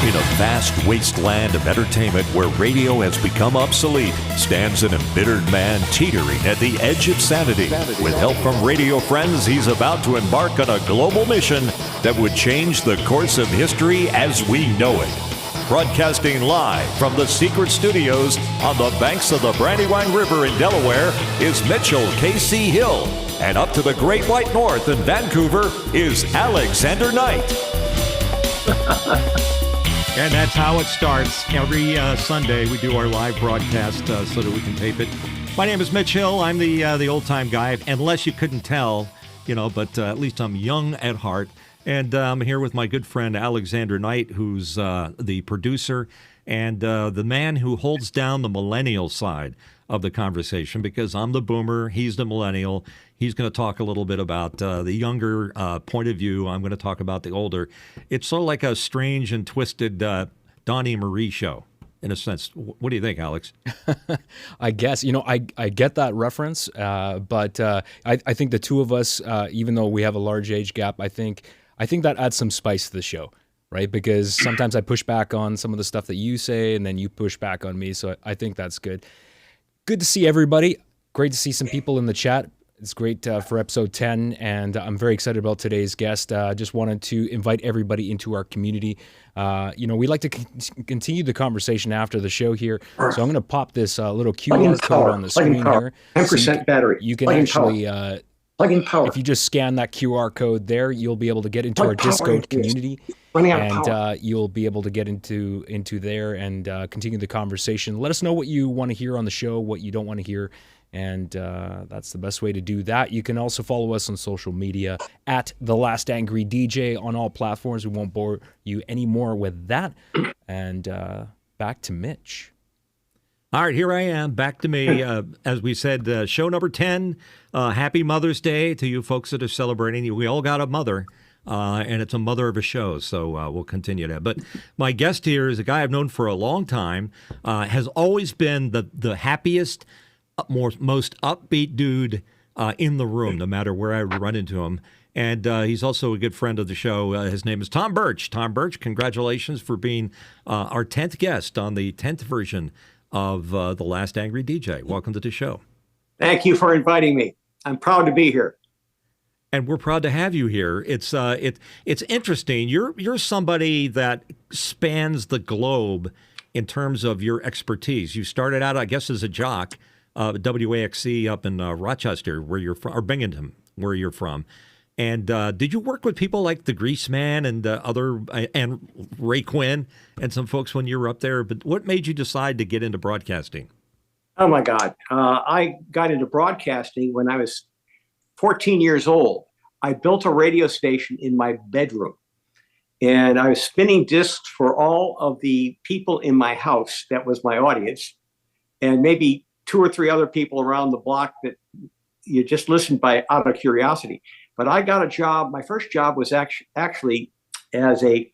In a vast wasteland of entertainment where radio has become obsolete, stands an embittered man teetering at the edge of sanity. With help from radio friends, he's about to embark on a global mission that would change the course of history as we know it. Broadcasting live from the secret studios on the banks of the Brandywine River in Delaware is Mitchell K.C. Hill. And up to the Great White North in Vancouver is Alexander Knight. And that's how it starts. Every Sunday we do our live broadcast so that we can tape it. My name is Mitch Hill. I'm the old-time guy, unless you couldn't tell, but at least I'm young at heart. And I'm here with my good friend Alexander Knight, who's the producer and the man who holds down the millennial side of the conversation, because I'm the boomer, he's the millennial. He's going to talk a little bit about the younger point of view. I'm going to talk about the older. It's sort of like a strange and twisted Donnie Marie show, in a sense. What do you think, Alex? I guess, I get that reference, but I think the two of us, even though we have a large age gap, I think that adds some spice to the show, right? Because sometimes I push back on some of the stuff that you say, and then you push back on me, so I think that's good. Good to see everybody. Great to see some people in the chat. It's great for episode 10, and I'm very excited about today's guest. Just wanted to invite everybody into our community. We like to continue the conversation after the show here, so I'm going to pop this little QR code on the screen here. 10% battery. You can actually, plug in power. If you just scan that QR code there, you'll be able to get into our Discord community, and you'll be able to get into there and continue the conversation. Let us know what you want to hear on the show, what you don't want to hear. And that's the best way to do that. You can also follow us on social media at The Last Angry DJ on all platforms. We won't bore you anymore with that. And back to Mitch. All right, here I am, back to me. As we said, show number 10, happy Mother's Day to you folks that are celebrating. We all got a mother, and it's a mother of a show, so we'll continue that. But my guest here is a guy I've known for a long time, has always been the happiest, most upbeat dude in the room, no matter where I run into him. And he's also a good friend of the show. His name is Tom Birch. Tom Birch, congratulations for being our 10th guest on the 10th version of The Last Angry DJ. Welcome to the show. Thank you for inviting me. I'm proud to be here. And we're proud to have you here. It's interesting. You're somebody that spans the globe in terms of your expertise. You started out, I guess, as a jock. WAXC up in Rochester, where you're from, or Binghamton, where you're from. And did you work with people like the Greaseman and and Ray Quinn and some folks when you were up there? But what made you decide to get into broadcasting? Oh my God. I got into broadcasting when I was 14 years old. I built a radio station in my bedroom, and I was spinning discs for all of the people in my house. That was my audience, and maybe 2 or 3 other people around the block that you just listened by out of curiosity. But I got a job. My first job was actually as I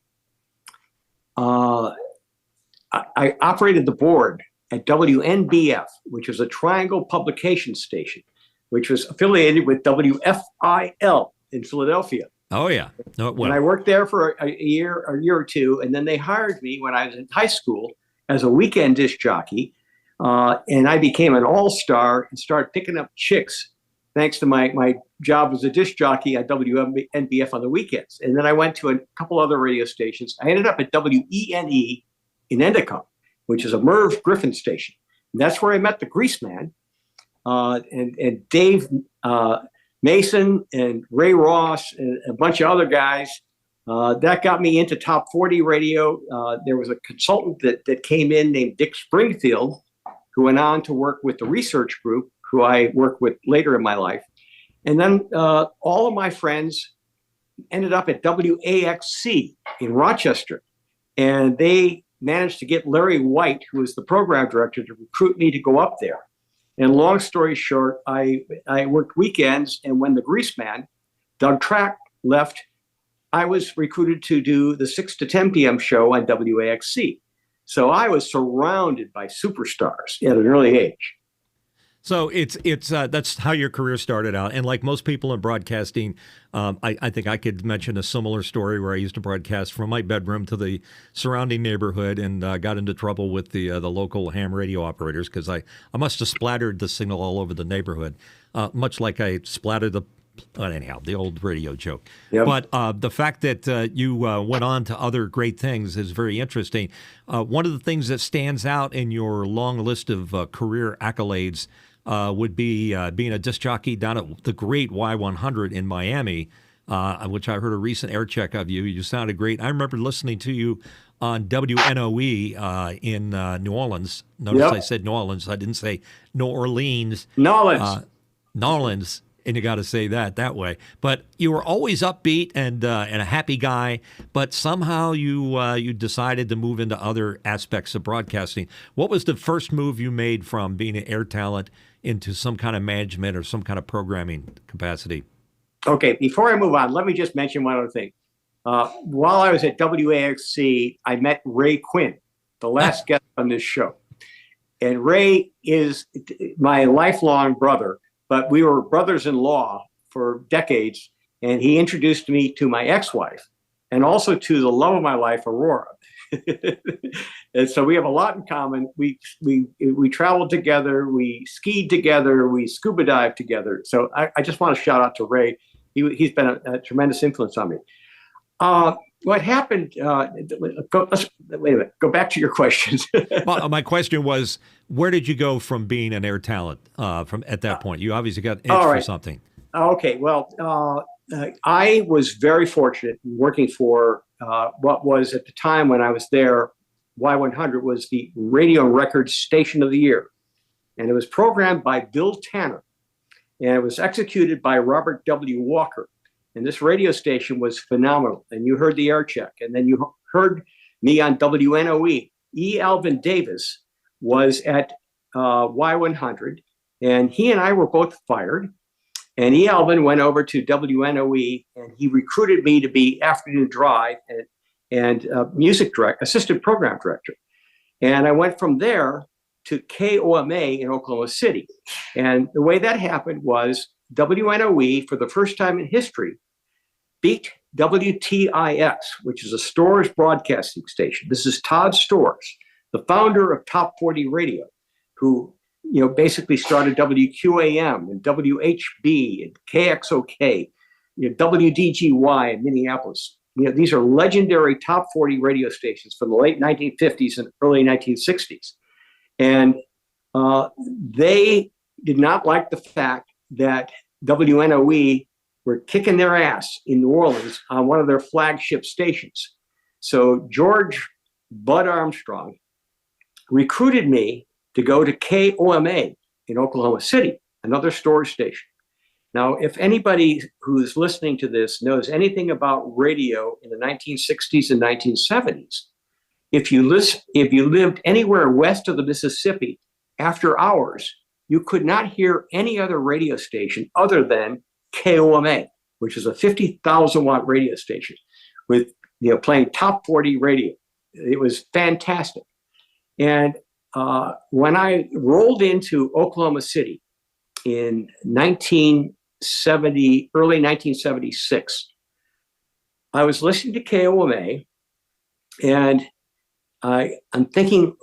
operated the board at WNBF, which was a Triangle publication station, which was affiliated with WFIL in Philadelphia. Oh yeah. No, and I worked there for a year or two, and then they hired me when I was in high school as a weekend disc jockey. And I became an all-star and started picking up chicks thanks to my job as a disc jockey at WNBF on the weekends. And then I went to a couple other radio stations. I ended up at WENE in Endicott, which is a Merv Griffin station. And that's where I met the Greaseman and Dave Mason and Ray Ross and a bunch of other guys. That got me into top 40 radio. There was a consultant that came in named Dick Springfield, who went on to work with the research group, who I worked with later in my life. And then all of my friends ended up at WAXC in Rochester. And they managed to get Larry White, who was the program director, to recruit me to go up there. And long story short, I worked weekends. And when the Greaseman, Doug Track, left, I was recruited to do the 6 to 10 p.m. show on WAXC. So I was surrounded by superstars at an early age. So it's that's how your career started out, and like most people in broadcasting, I think I could mention a similar story where I used to broadcast from my bedroom to the surrounding neighborhood, and got into trouble with the local ham radio operators because I must have splattered the signal all over the neighborhood, much like I splattered the. Anyhow, the old radio joke. Yep. But the fact that you went on to other great things is very interesting. One of the things that stands out in your long list of career accolades would be being a disc jockey down at the great Y100 in Miami, which I heard a recent air check of you. You sounded great. I remember listening to you on WNOE in New Orleans. Notice I said New Orleans. I didn't say New Orleans. New Orleans. New Orleans. And you got to say that way. But you were always upbeat and a happy guy. But somehow you decided to move into other aspects of broadcasting. What was the first move you made from being an air talent into some kind of management or some kind of programming capacity? Okay, before I move on, let me just mention one other thing. While I was at WAXC, I met Ray Quinn, the last guest on this show. And Ray is my lifelong brother. But we were brothers-in-law for decades, and he introduced me to my ex-wife and also to the love of my life, Aurora. And so we have a lot in common. We traveled together, we skied together, we scuba dived together. So I just want to shout out to Ray. He's been a tremendous influence on me. What happened? Wait a minute. Go back to your questions. Well, my question was, where did you go from being an air talent from at that point? You obviously got itch for something. Okay. Well, I was very fortunate working for what was at the time when I was there, Y100 was the radio record station of the year, and it was programmed by Bill Tanner, and it was executed by Robert W. Walker. And this radio station was phenomenal. And you heard the air check. And then you heard me on WNOE. E. Alvin Davis was at Y100. And he and I were both fired. And E. Alvin went over to WNOE. And he recruited me to be afternoon drive and assistant program director. And I went from there to KOMA in Oklahoma City. And the way that happened was WNOE, for the first time in history, beat WTIX, which is a Storrs broadcasting station. This is Todd Storrs, the founder of Top 40 Radio, who basically started WQAM and WHB and KXOK, WDGY in Minneapolis. These are legendary Top 40 radio stations from the late 1950s and early 1960s. And they did not like the fact that WNOE were kicking their ass in New Orleans on one of their flagship stations. So George Bud Armstrong recruited me to go to KOMA in Oklahoma City, another storage station. Now, if anybody who's listening to this knows anything about radio in the 1960s and 1970s, if you lived anywhere west of the Mississippi after hours, you could not hear any other radio station other than KOMA, which is a 50,000 watt radio station with playing top 40 radio. It was fantastic. And when I rolled into Oklahoma City in early 1976, I was listening to KOMA, and I'm thinking,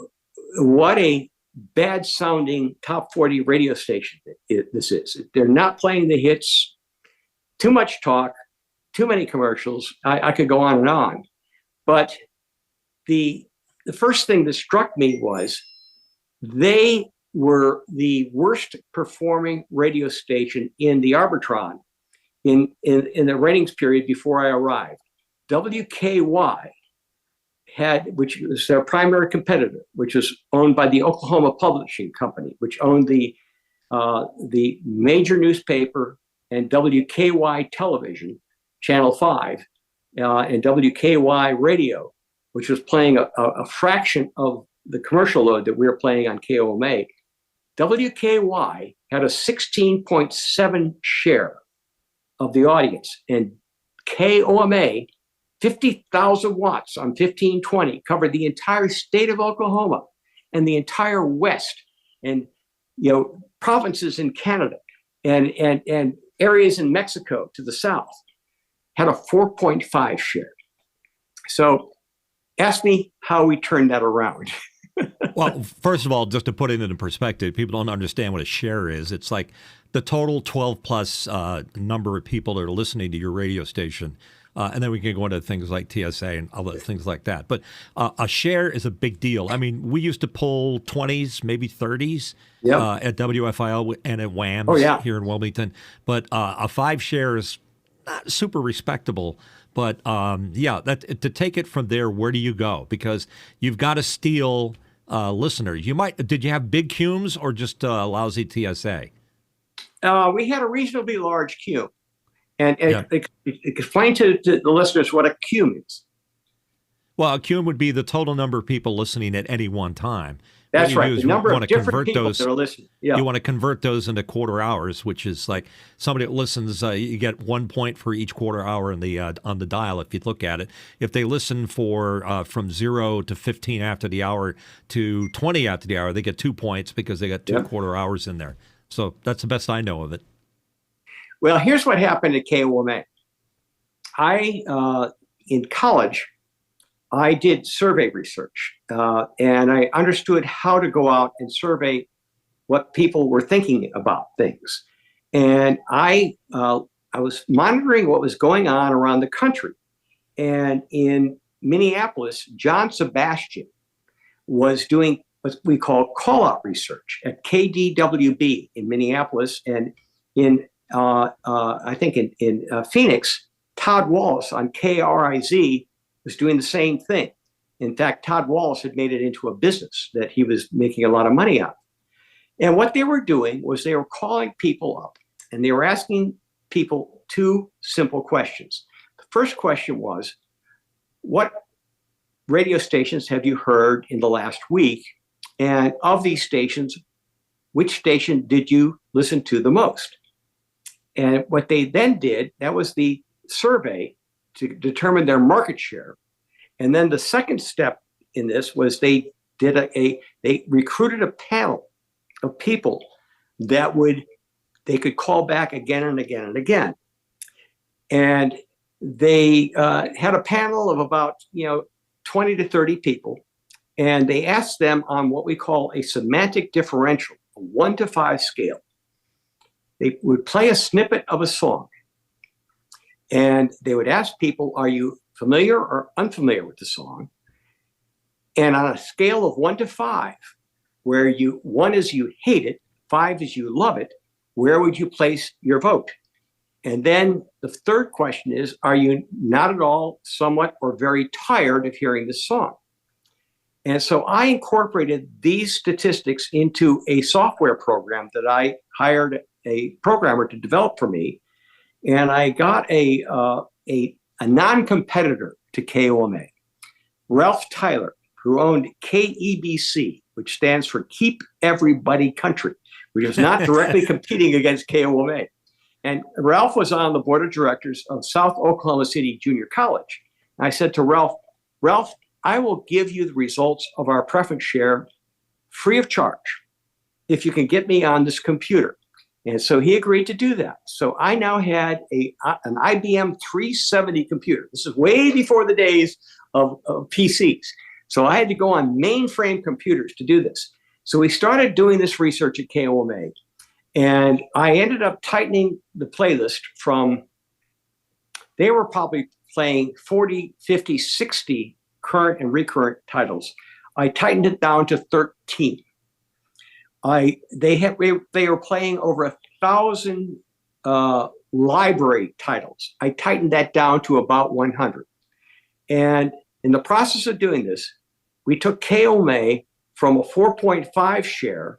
what a bad sounding top 40 radio station this is. They're not playing the hits, too much talk, too many commercials. I could go on and on. But the first thing that struck me was they were the worst performing radio station in the Arbitron in the ratings period before I arrived. WKY which was their primary competitor, which was owned by the Oklahoma Publishing Company, which owned the major newspaper and WKY television, Channel 5, and WKY radio, which was playing a fraction of the commercial load that we were playing on KOMA. WKY had a 16.7 share of the audience, and KOMA, 50,000 watts on 1520, covered the entire state of Oklahoma and the entire West. And provinces in Canada and areas in Mexico to the south had a 4.5 share. So ask me how we turned that around. Well, first of all, just to put it into perspective, people don't understand what a share is. It's like the total 12 plus number of people that are listening to your radio station. And then we can go into things like TSA and other things like that. But a share is a big deal. I mean, we used to pull 20s, maybe 30s at WFIL and at WAMS here in Wilmington. But a 5 share is not super respectable. But to take it from there, where do you go? Because you've got to steal listeners. Did you have big cumes or just lousy TSA? We had a reasonably large cume. And explain to the listeners what a cume is. Well, a cume would be the total number of people listening at any one time. That's right. The number of different people that are listening. Yeah. You want to convert those into quarter hours, which is like somebody that listens, you get 1 point for each quarter hour on the dial if you look at it. If they listen for from 0 to 15 after the hour to 20 after the hour, they get 2 points because they got 2 quarter hours in there. So that's the best I know of it. Well, here's what happened at KOMA. In college, I did survey research, and I understood how to go out and survey what people were thinking about things. And I was monitoring what was going on around the country. And in Minneapolis, John Sebastian was doing what we call call-out research at KDWB in Minneapolis, and in I think in Phoenix, Todd Wallace on KRIZ was doing the same thing. In fact, Todd Wallace had made it into a business that he was making a lot of money on. And what they were doing was they were calling people up and they were asking people 2 simple questions. The first question was, what radio stations have you heard in the last week? And of these stations, which station did you listen to the most? And what they then did, that was the survey to determine their market share. And then the second step in this was they recruited a panel of people that they could call back again and again and again. And they had a panel of about 20 to 30 people, and they asked them on what we call a semantic differential, a 1 to 5 scale. They would play a snippet of a song, and they would ask people, are you familiar or unfamiliar with the song? And on a scale of 1 to 5, where 1 is you hate it, 5 is you love it, where would you place your vote? And then the third question is, are you not at all, somewhat, or very tired of hearing this song? And so I incorporated these statistics into a software program that I hired a programmer to develop for me. And I got a non-competitor to KOMA, Ralph Tyler, who owned KEBC, which stands for Keep Everybody Country, which is not directly competing against KOMA. And Ralph was on the board of directors of South Oklahoma City Junior College. And I said to Ralph, I will give you the results of our preference share free of charge if you can get me on this computer. And so he agreed to do that. So I now had an IBM 370 computer. This is way before the days of PCs. So I had to go on mainframe computers to do this. So we started doing this research at KOMA. And I ended up tightening the playlist from, they were probably playing 40, 50, 60 current and recurrent titles. I tightened it down to 13. They were playing over 1,000 library titles. I tightened that down to about 100. And in the process of doing this, we took KOMA from a 4.5 share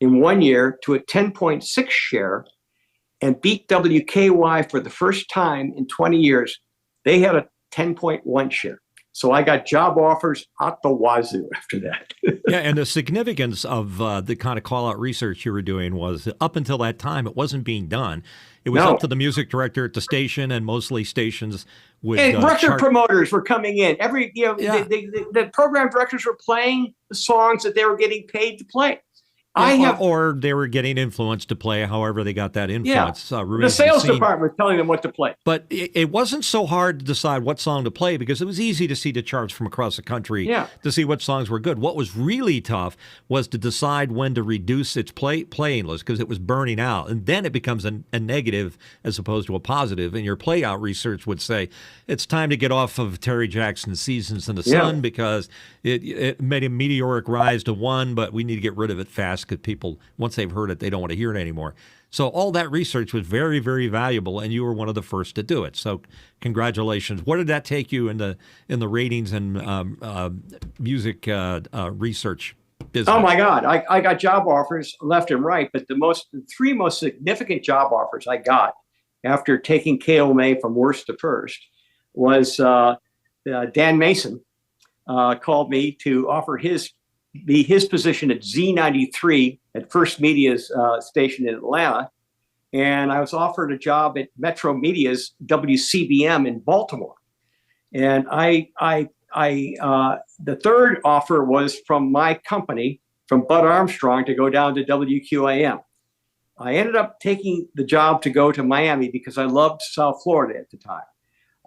in 1 year to a 10.6 share and beat WKY for the first time in 20 years. They had a 10.1 share. So I got job offers out the wazoo after that. Yeah, and the significance of the kind of call-out research you were doing was up until that time, it wasn't being done. It was up to the music director at the station, and mostly stations would and record promoters were coming in. The program directors were playing the songs that they were getting paid to play. or they were getting influence to play however they got that influence. The sales department was telling them what to play. But it wasn't so hard to decide what song to play because it was easy to see the charts from across the country to see what songs were good. What was really tough was to decide when to reduce its playing list because it was burning out. And then it becomes a negative as opposed to a positive. And your play out research would say it's time to get off of Terry Jackson's Seasons in the Sun because it made a meteoric rise to 1, but we need to get rid of it fast because people, once they've heard it, they don't want to hear it anymore. So all that research was very, very valuable, and you were one of the first to do it. So congratulations. What did that take you in the ratings and music research business? Oh my God, I got job offers left and right, but the 3 most significant job offers I got after taking KOMA from worst to first was Dan Mason called me to offer his position at Z93 at First Media's station in Atlanta. And I was offered a job at Metro Media's WCBM in Baltimore. And the third offer was from my company, from Bud Armstrong, to go down to WQAM. I ended up taking the job to go to Miami because I loved South Florida at the time.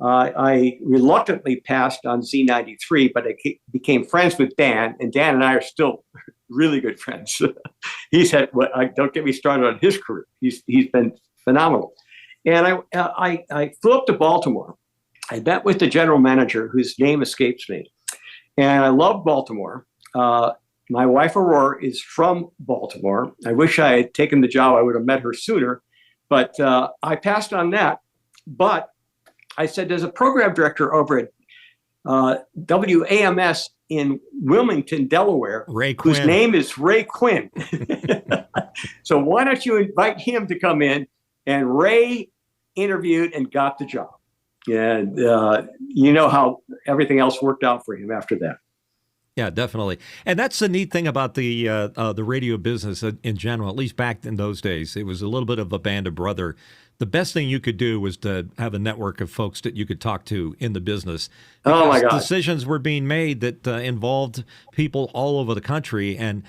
I reluctantly passed on Z93, but I became friends with Dan, and Dan and I are still really good friends. He's had, don't get me started on his career. He's been phenomenal. And I flew up to Baltimore. I met with the general manager, whose name escapes me. And I love Baltimore. My wife, Aurora, is from Baltimore. I wish I had taken the job. I would have met her sooner. But I passed on that. But I said, there's a program director over at WAMS in Wilmington, Delaware, whose name is Ray Quinn. So why don't you invite him to come in? And Ray interviewed and got the job. And you know how everything else worked out for him after that. Yeah, definitely. And that's the neat thing about the radio business in general, at least back in those days. It was a little bit of a band of brother. The best thing you could do was to have a network of folks that you could talk to in the business. Oh, my God. Decisions were being made that involved people all over the country. And,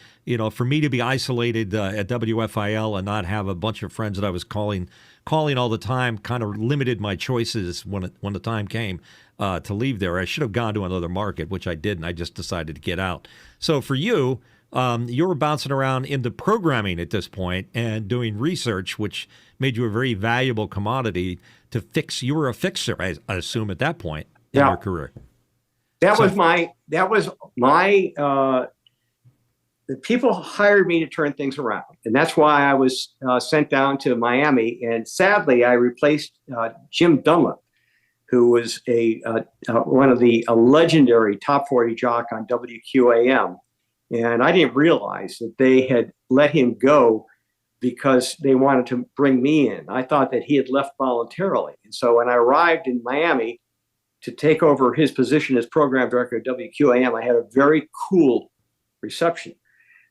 for me to be isolated at WFIL and not have a bunch of friends that I was calling all the time kind of limited my choices when the time came to leave there. I should have gone to another market, which I didn't. I just decided to get out. So for you, you were bouncing around into programming at this point and doing research, which made you a very valuable commodity to fix. You were a fixer, I assume, at that point in your career. The people hired me to turn things around. And that's why I was sent down to Miami. And sadly, I replaced Jim Dunlap, who was a legendary top 40 jock on WQAM. And I didn't realize that they had let him go because they wanted to bring me in. I thought that he had left voluntarily. And so when I arrived in Miami to take over his position as program director at WQAM, I had a very cool reception.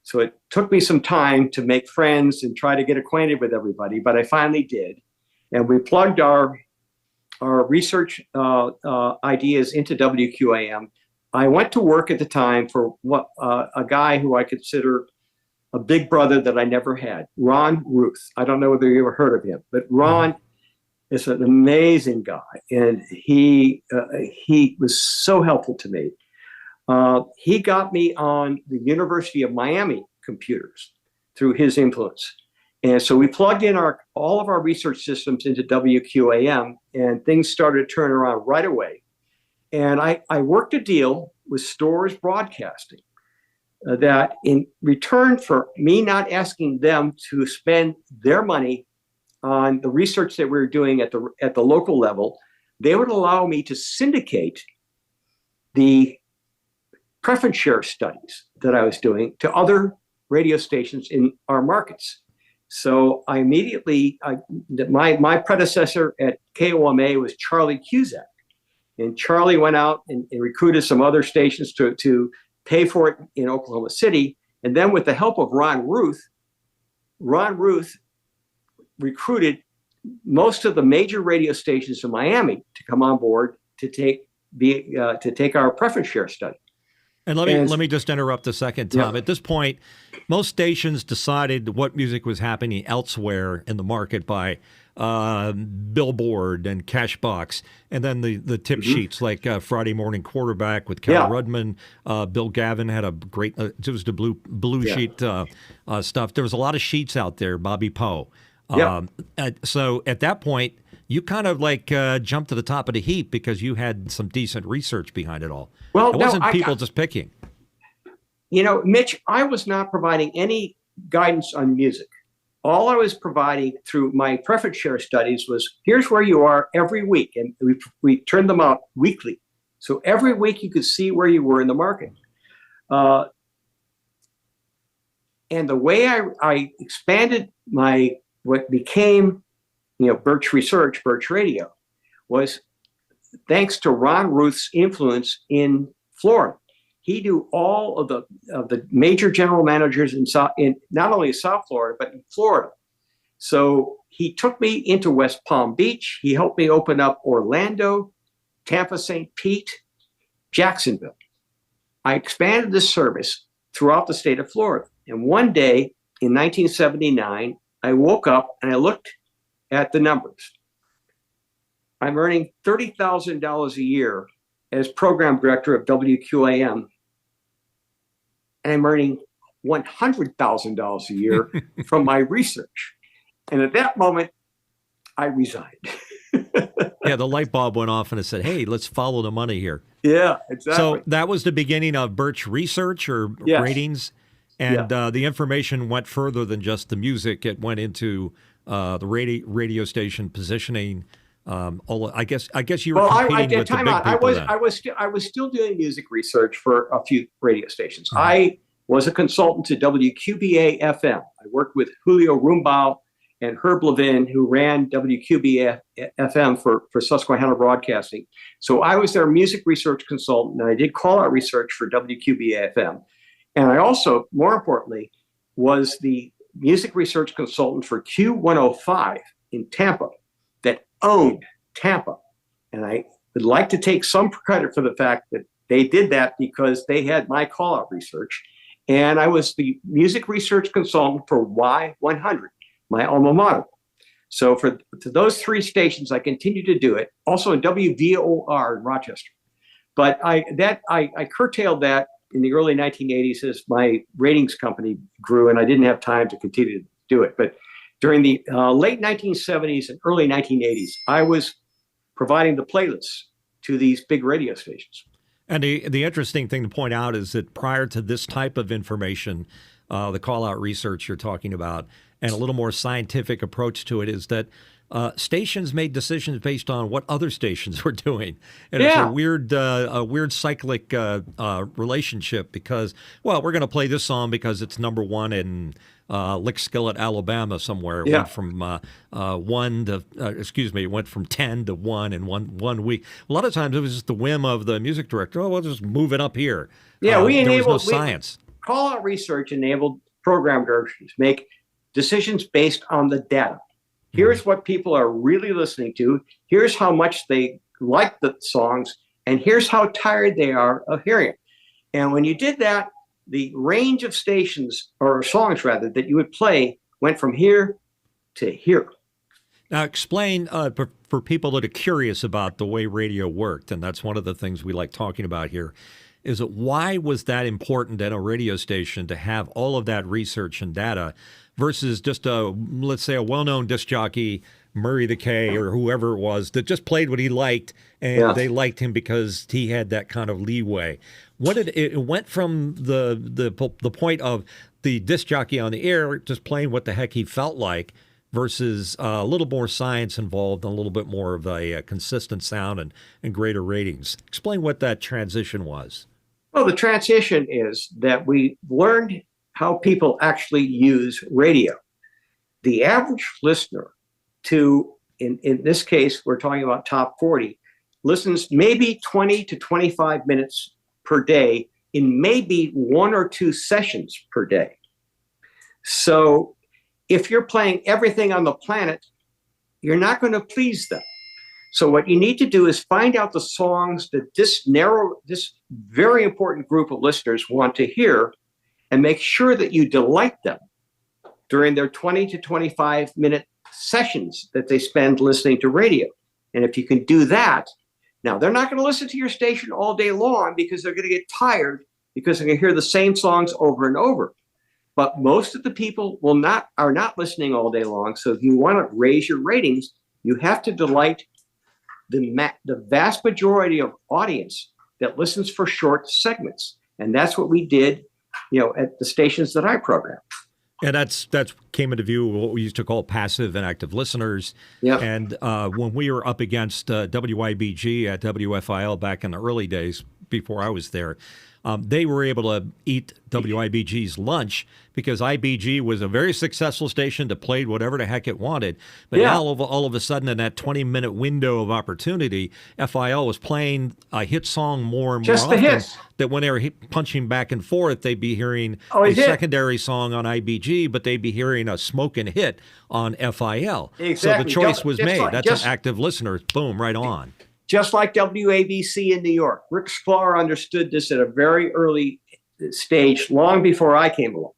So it took me some time to make friends and try to get acquainted with everybody, but I finally did. And we plugged our research ideas into WQAM. I went to work at the time for a guy who I consider a big brother that I never had, Ron Ruth. I don't know whether you ever heard of him, but Ron is an amazing guy, and he was so helpful to me. He got me on the University of Miami computers through his influence. And so we plugged in all of our research systems into WQAM, and things started to turn around right away. And I worked a deal with Stores Broadcasting that in return for me not asking them to spend their money on the research that we were doing at the local level, they would allow me to syndicate the preference share studies that I was doing to other radio stations in our markets. So I immediately, my predecessor at KOMA was Charlie Cusack. And Charlie went out and recruited some other stations to pay for it in Oklahoma City. And then with the help of Ron Ruth recruited most of the major radio stations in Miami to come on board to take our preference share study. And let me just interrupt a second, Tom. Yeah. At this point, most stations decided what music was happening elsewhere in the market by Billboard and Cashbox, and then the tip sheets like Friday Morning Quarterback with Cal Rudman. Bill Gavin had a great. It was the blue sheet stuff. There was a lot of sheets out there. Bobby Poe. So at that point, you kind of like jumped to the top of the heap because you had some decent research behind it all. Well, it wasn't people just picking. You know, Mitch, I was not providing any guidance on music. All I was providing through my preference share studies was, here's where you are every week. And we turned them out weekly. So every week you could see where you were in the market. And the way I expanded what became, Birch Research, Birch Radio, was thanks to Ron Ruth's influence in Florida. He knew all of the major general managers in not only South Florida, but in Florida. So he took me into West Palm Beach. He helped me open up Orlando, Tampa, St. Pete, Jacksonville. I expanded this service throughout the state of Florida. And one day in 1979, I woke up and I looked at the numbers. I'm earning $30,000 a year as program director of WQAM, and I'm earning $100,000 a year from my research. And at that moment, I resigned. Yeah, the light bulb went off and it said, hey, let's follow the money here. Yeah, exactly. So that was the beginning of Birch Research or ratings. And the information went further than just the music. It went into the radio station positioning. I guess you were competing with the big people. I was still doing music research for a few radio stations. I was a consultant to WQBA FM. I worked with Julio Rumbau and Herb Levin, who ran WQBA FM for Susquehanna Broadcasting. So I was their music research consultant, and I did call-out research for WQBA FM. And I also, more importantly, was the music research consultant for Q105 in Tampa that owned Tampa. And I would like to take some credit for the fact that they did that because they had my call-out research. And I was the music research consultant for Y100, my alma mater. So for those three stations, I continued to do it. Also in WVOR in Rochester. But I curtailed that in the early 1980s as my ratings company grew, and I didn't have time to continue to do it. But during the late 1970s and early 1980s, I was providing the playlists to these big radio stations. And the interesting thing to point out is that prior to this type of information, the call-out research you're talking about, and a little more scientific approach to it, is that stations made decisions based on what other stations were doing. And it's a weird cyclic relationship because, well, we're going to play this song because it's number one in Lickskillet, Alabama somewhere. It went from it went from 10 to 1 in one week. A lot of times it was just the whim of the music director. Oh, we'll just move it up here. Yeah, there was no science. Call-out research enabled program directors to make decisions based on the data. Here's what people are really listening to. Here's how much they like the songs. And here's how tired they are of hearing it. And when you did that, the range of stations, or songs rather, that you would play went from here to here. Now explain for people that are curious about the way radio worked, and that's one of the things we like talking about here, is that why was that important at a radio station to have all of that research and data versus just let's say a well-known disc jockey, Murray the K or whoever it was, that just played what he liked and they liked him because he had that kind of leeway. It went from the point of the disc jockey on the air just playing what the heck he felt like versus a little more science involved and a little bit more of a consistent sound and greater ratings. Explain what that transition was. Well, the transition is that we learned how people actually use radio. The average listener in this case, we're talking about top 40, listens maybe 20 to 25 minutes per day in maybe one or two sessions per day. So if you're playing everything on the planet, you're not going to please them. So what you need to do is find out the songs that this very important group of listeners want to hear, and make sure that you delight them during their 20 to 25 minute sessions that they spend listening to radio. And if you can do that, now they're not going to listen to your station all day long because they're going to get tired because they're going to hear the same songs over and over. But most of the people are not listening all day long. So if you want to raise your ratings, you have to delight the vast majority of audience that listens for short segments. And that's what we did, at the stations that I programmed. And that's came into view what we used to call passive and active listeners. Yeah. And when we were up against WIBG at WFIL back in the early days before I was there, they were able to eat WIBG's lunch because IBG was a very successful station that played whatever the heck it wanted. But now all of a sudden in that 20-minute window of opportunity, FIL was playing a hit song more and more Just often. the hits. That when they were punching back and forth, they'd be hearing a secondary song on IBG, but they'd be hearing a smoking hit on FIL. Exactly. So the choice was made. Like, That's an active listener. Boom, right on. Just like WABC in New York. Rick Sklar understood this at a very early stage, long before I came along,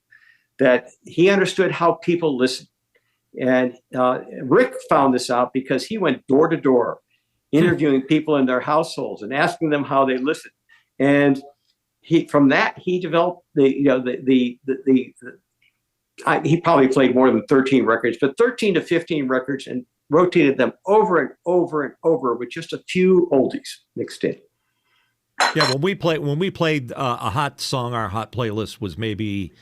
that he understood how people listen. And Rick found this out because he went door to door, interviewing people in their households and asking them how they listen. And from that, he developed he probably played more than 13 records, but 13 to 15 records, and rotated them over and over and over with just a few oldies mixed in. Yeah, when we played a hot song, our hot playlist was maybe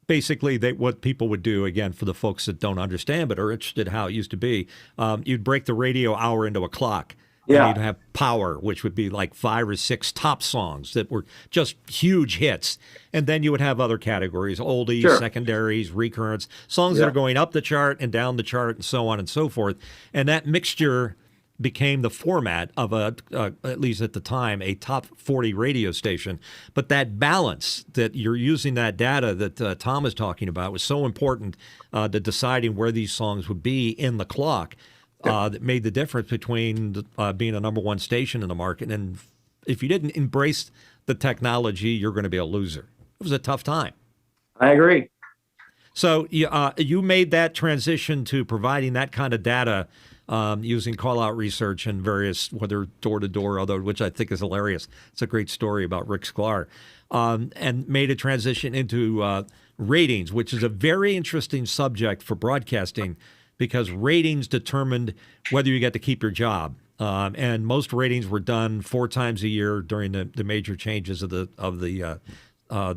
basically what people would do, again, for the folks that don't understand but are interested how it used to be. You'd break the radio hour into a clock. Yeah. And you'd have Power, which would be like 5 or 6 top songs that were just huge hits. And then you would have other categories, oldies, secondaries, recurrents, songs that are going up the chart and down the chart and so on and so forth. And that mixture became the format of at least at the time, a top 40 radio station. But that balance that you're using, that data that Tom is talking about, was so important to deciding where these songs would be in the clock. That made the difference between being a number one station in the market. And if you didn't embrace the technology, you're going to be a loser. It was a tough time. I agree. So you made that transition to providing that kind of data using call-out research and various, whether door-to-door, which I think is hilarious. It's a great story about Rick Sklar. And made a transition into ratings, which is a very interesting subject for broadcasting, because ratings determined whether you get to keep your job. And most ratings were done 4 times a year during the major changes of the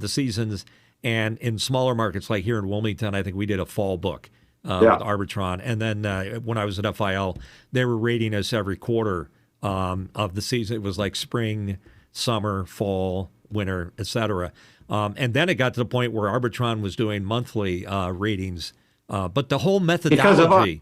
seasons. And in smaller markets like here in Wilmington, I think we did a fall book with Arbitron. And then when I was at FIL, they were rating us every quarter of the season. It was like spring, summer, fall, winter, etc. And then it got to the point where Arbitron was doing monthly ratings. But the whole methodology,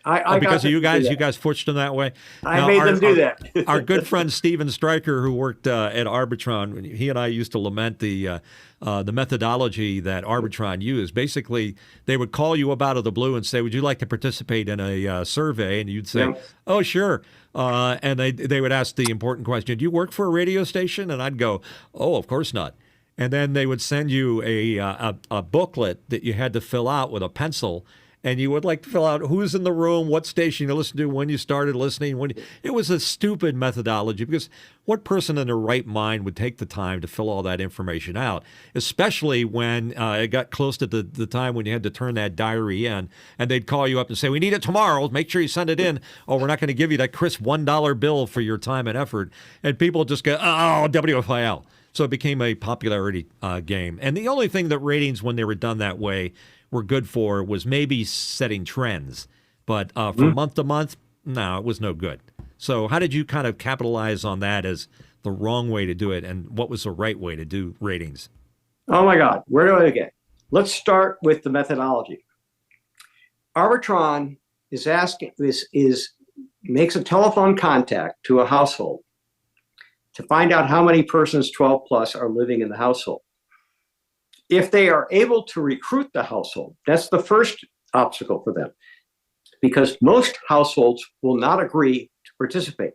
because of you guys pushed them that way. I made them do that. Our good friend Steven Stryker, who worked at Arbitron, he and I used to lament the methodology that Arbitron used. Basically, they would call you up out of the blue and say, "Would you like to participate in a survey?" And you'd say, "Oh, sure." And they would ask the important question, "Do you work for a radio station?" And I'd go, "Oh, of course not." And then they would send you a booklet that you had to fill out with a pencil, and you would like to fill out who's in the room, what station you listened to, when you started listening. It was a stupid methodology, because what person in their right mind would take the time to fill all that information out, especially when it got close to the time when you had to turn that diary in, and they'd call you up and say, "We need it tomorrow. Make sure you send it in. Oh, we're not going to give you that crisp $1 bill for your time and effort." And people just go, "Oh, WFIL." So it became a popularity game. And the only thing that ratings, when they were done that way, were good for was maybe setting trends. But from month to month, no, it was no good. So how did you kind of capitalize on that as the wrong way to do it, and what was the right way to do ratings? Oh, my God. Where do I begin? Let's start with the methodology. Arbitron makes a telephone contact to a household to find out how many persons 12 plus are living in the household. If they are able to recruit the household, that's the first obstacle for them. because most households will not agree to participate.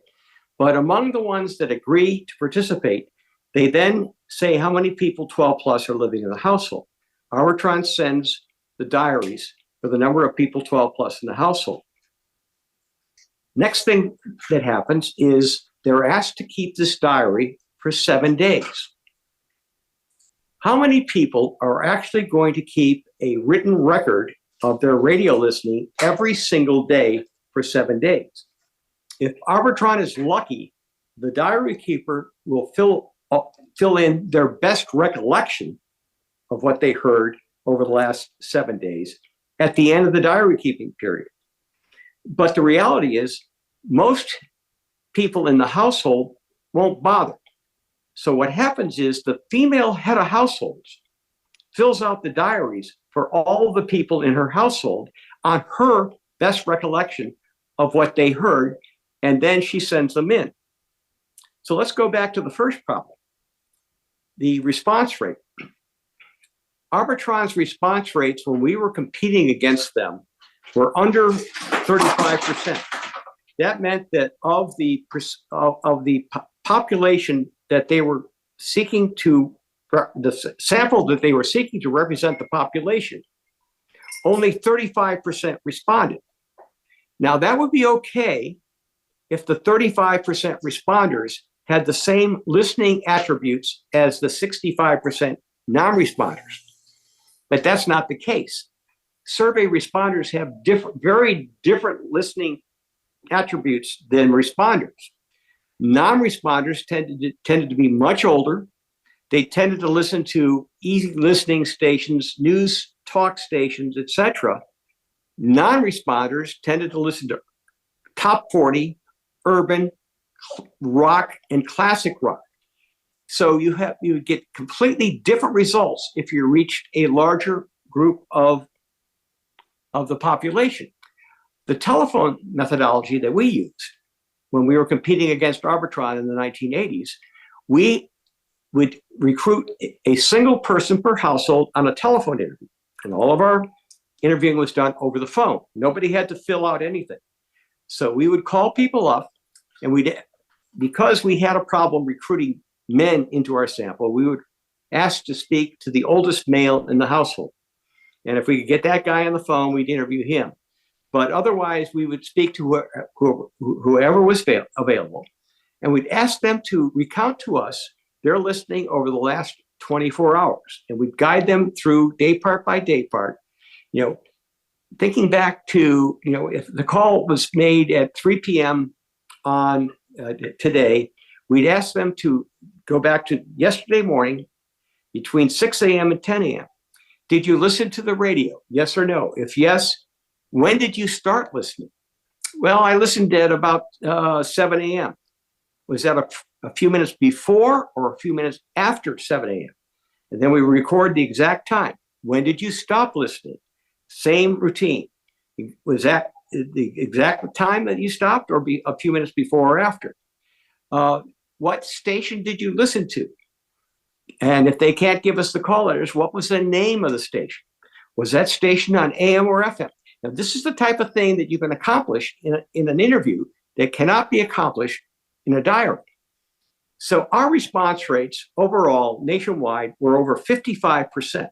But among the ones that agree to participate, they then say how many people 12 plus are living in the household. Arbitron sends the diaries for the number of people 12 plus in the household. Next thing that happens is they're asked to keep this diary for 7 days. How many people are actually going to keep a written record of their radio listening every single day for 7 days? If Arbitron is lucky, the diary keeper will fill in their best recollection of what they heard over the last 7 days at the end of the diary keeping period. But the reality is most people in the household won't bother. So what happens is the female head of households fills out the diaries for all the people in her household on her best recollection of what they heard, and then she sends them in. So let's go back to the first problem, the response rate. Arbitron's response rates when we were competing against them were under 35%. That meant that of the population that they were seeking to, the sample that they were seeking to represent the population, only 35% responded. Now that would be okay if the 35% responders had the same listening attributes as the 65% non-responders. But that's not the case. Survey responders have very different listening attributes than responders. Non-responders tended to be much older. They tended to listen to easy listening stations, news talk stations, etc. Non-responders tended to listen to top 40, urban, rock, and classic rock. So you would get completely different results if you reached a larger group of the population. The telephone methodology that we used when we were competing against Arbitron in the 1980s, we would recruit a single person per household on a telephone interview. And all of our interviewing was done over the phone. Nobody had to fill out anything. So we would call people up, and because we had a problem recruiting men into our sample, we would ask to speak to the oldest male in the household. And if we could get that guy on the phone, we'd interview him. But otherwise, we would speak to whoever was available, and we'd ask them to recount to us their listening over the last 24 hours. And we'd guide them through day part by day part, thinking back to, if the call was made at 3 p.m. on today, we'd ask them to go back to yesterday morning between 6 a.m. and 10 a.m. Did you listen to the radio? Yes or no? If yes, when did you start listening? Well, I listened at about 7 a.m. Was that a few minutes before or a few minutes after 7 a.m.? And then we record the exact time. When did you stop listening? Same routine. Was that the exact time that you stopped, or a few minutes before or after? What station did you listen to? And if they can't give us the call letters, what was the name of the station? Was that station on AM or FM? Now, this is the type of thing that you can accomplish in an interview that cannot be accomplished in a diary. So our response rates overall nationwide were over 55%,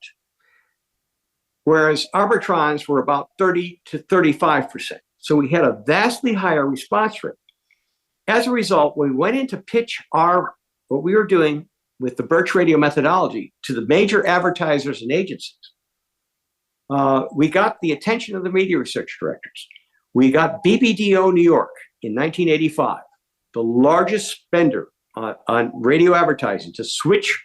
whereas Arbitron's were about 30 to 35%. So we had a vastly higher response rate. As a result, when we went in to pitch what we were doing with the Birch radio methodology to the major advertisers and agencies, we got the attention of the media research directors. We got BBDO New York in 1985, the largest spender on radio advertising, to switch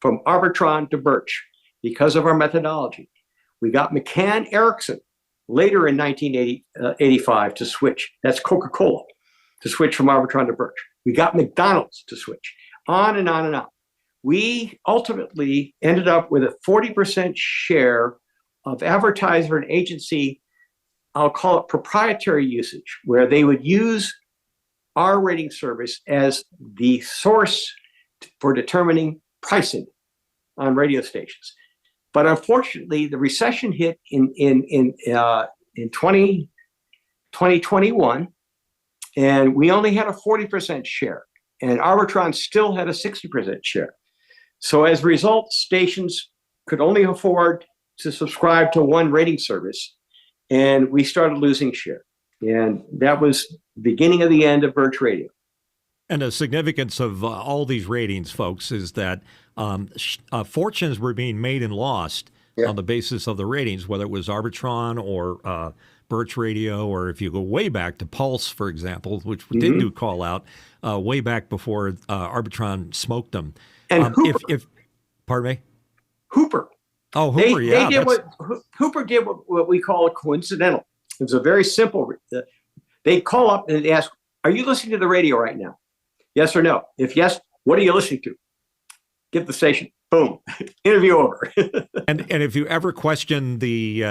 from Arbitron to Birch because of our methodology. We got McCann Erickson later in 1985 to switch. That's Coca-Cola, to switch from Arbitron to Birch. We got McDonald's to switch, on and on and on. We ultimately ended up with a 40% share of advertiser and agency, I'll call it proprietary usage, where they would use our rating service as the source for determining pricing on radio stations. But unfortunately, the recession hit in 2008 2021, and we only had a 40% share, and Arbitron still had a 60% share. So as a result, stations could only afford to subscribe to one rating service, and we started losing share. And that was the beginning of the end of Birch Radio. And the significance of all these ratings, folks, is that fortunes were being made and lost on the basis of the ratings, whether it was Arbitron or Birch Radio, or if you go way back to Pulse, for example, which we did do call out way back before Arbitron smoked them. And Hooper. Pardon me? Hooper. Oh, Hooper, They did Hooper did what we call a coincidental. It was a very simple. They call up and they ask, "Are you listening to the radio right now? Yes or no? If yes, what are you listening to?" Give the station. Boom. Interview over. And if you ever question the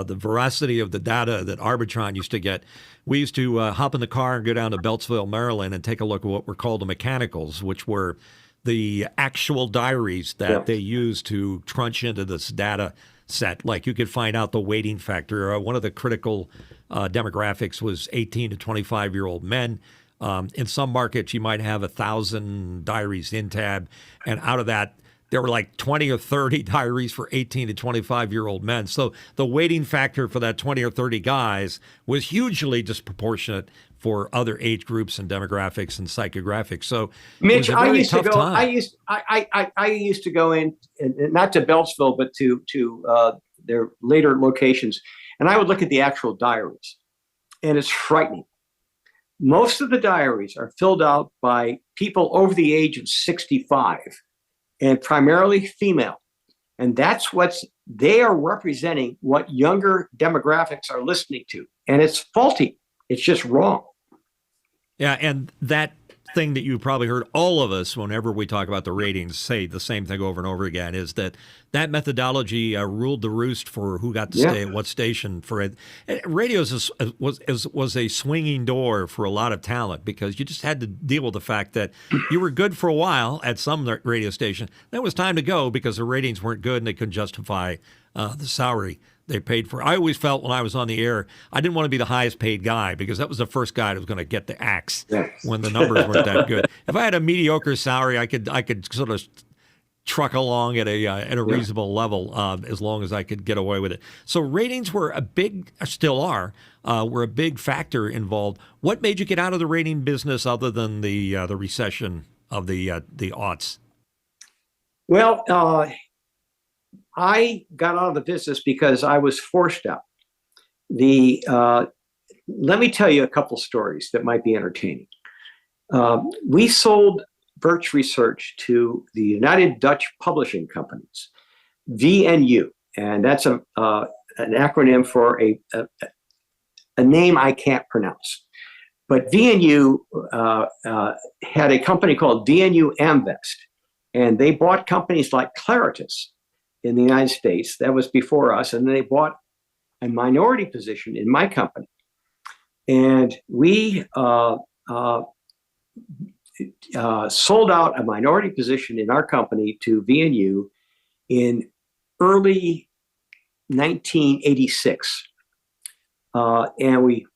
veracity of the data that Arbitron used to get, we used to hop in the car and go down to Beltsville, Maryland, and take a look at what were called the mechanicals, which were the actual diaries that they used to crunch into this data set. Like you could find out the weighting factor. One of the critical demographics was 18 to 25-year-old men. In some markets, you might have 1,000 diaries in tab, and out of that, there were like 20 or 30 diaries for 18 to 25-year-old men. So the weighting factor for that 20 or 30 guys was hugely disproportionate for other age groups and demographics and psychographics. So Mitch, I used to go in, not to Beltsville, but to their later locations, and I would look at the actual diaries, and it's frightening. Most of the diaries are filled out by people over the age of 65 and primarily female. And that's they are representing what younger demographics are listening to. And it's faulty. It's just wrong. Yeah. And that thing that you probably heard all of us, whenever we talk about the ratings, say the same thing over and over again, is that methodology ruled the roost for who got to stay at what station. For it, radio was a swinging door for a lot of talent, because you just had to deal with the fact that you were good for a while at some radio station. Then it was time to go because the ratings weren't good and they couldn't justify the salary they paid for. I always felt when I was on the air, I didn't want to be the highest paid guy, because that was the first guy that was going to get the axe when the numbers weren't that good. If I had a mediocre salary, I could sort of truck along at a reasonable level as long as I could get away with it. So ratings were still are a big factor involved. What made you get out of the rating business other than the recession of the aughts? Well, I got out of the business because I was forced out. Let me tell you a couple stories that might be entertaining. We sold Birch Research to the United Dutch Publishing Companies, VNU, and that's an acronym for a name I can't pronounce. But VNU had a company called VNU Amvest, and they bought companies like Claritas in the United States. That was before us. And then they bought a minority position in my company. And we sold out a minority position in our company to VNU in early 1986. And we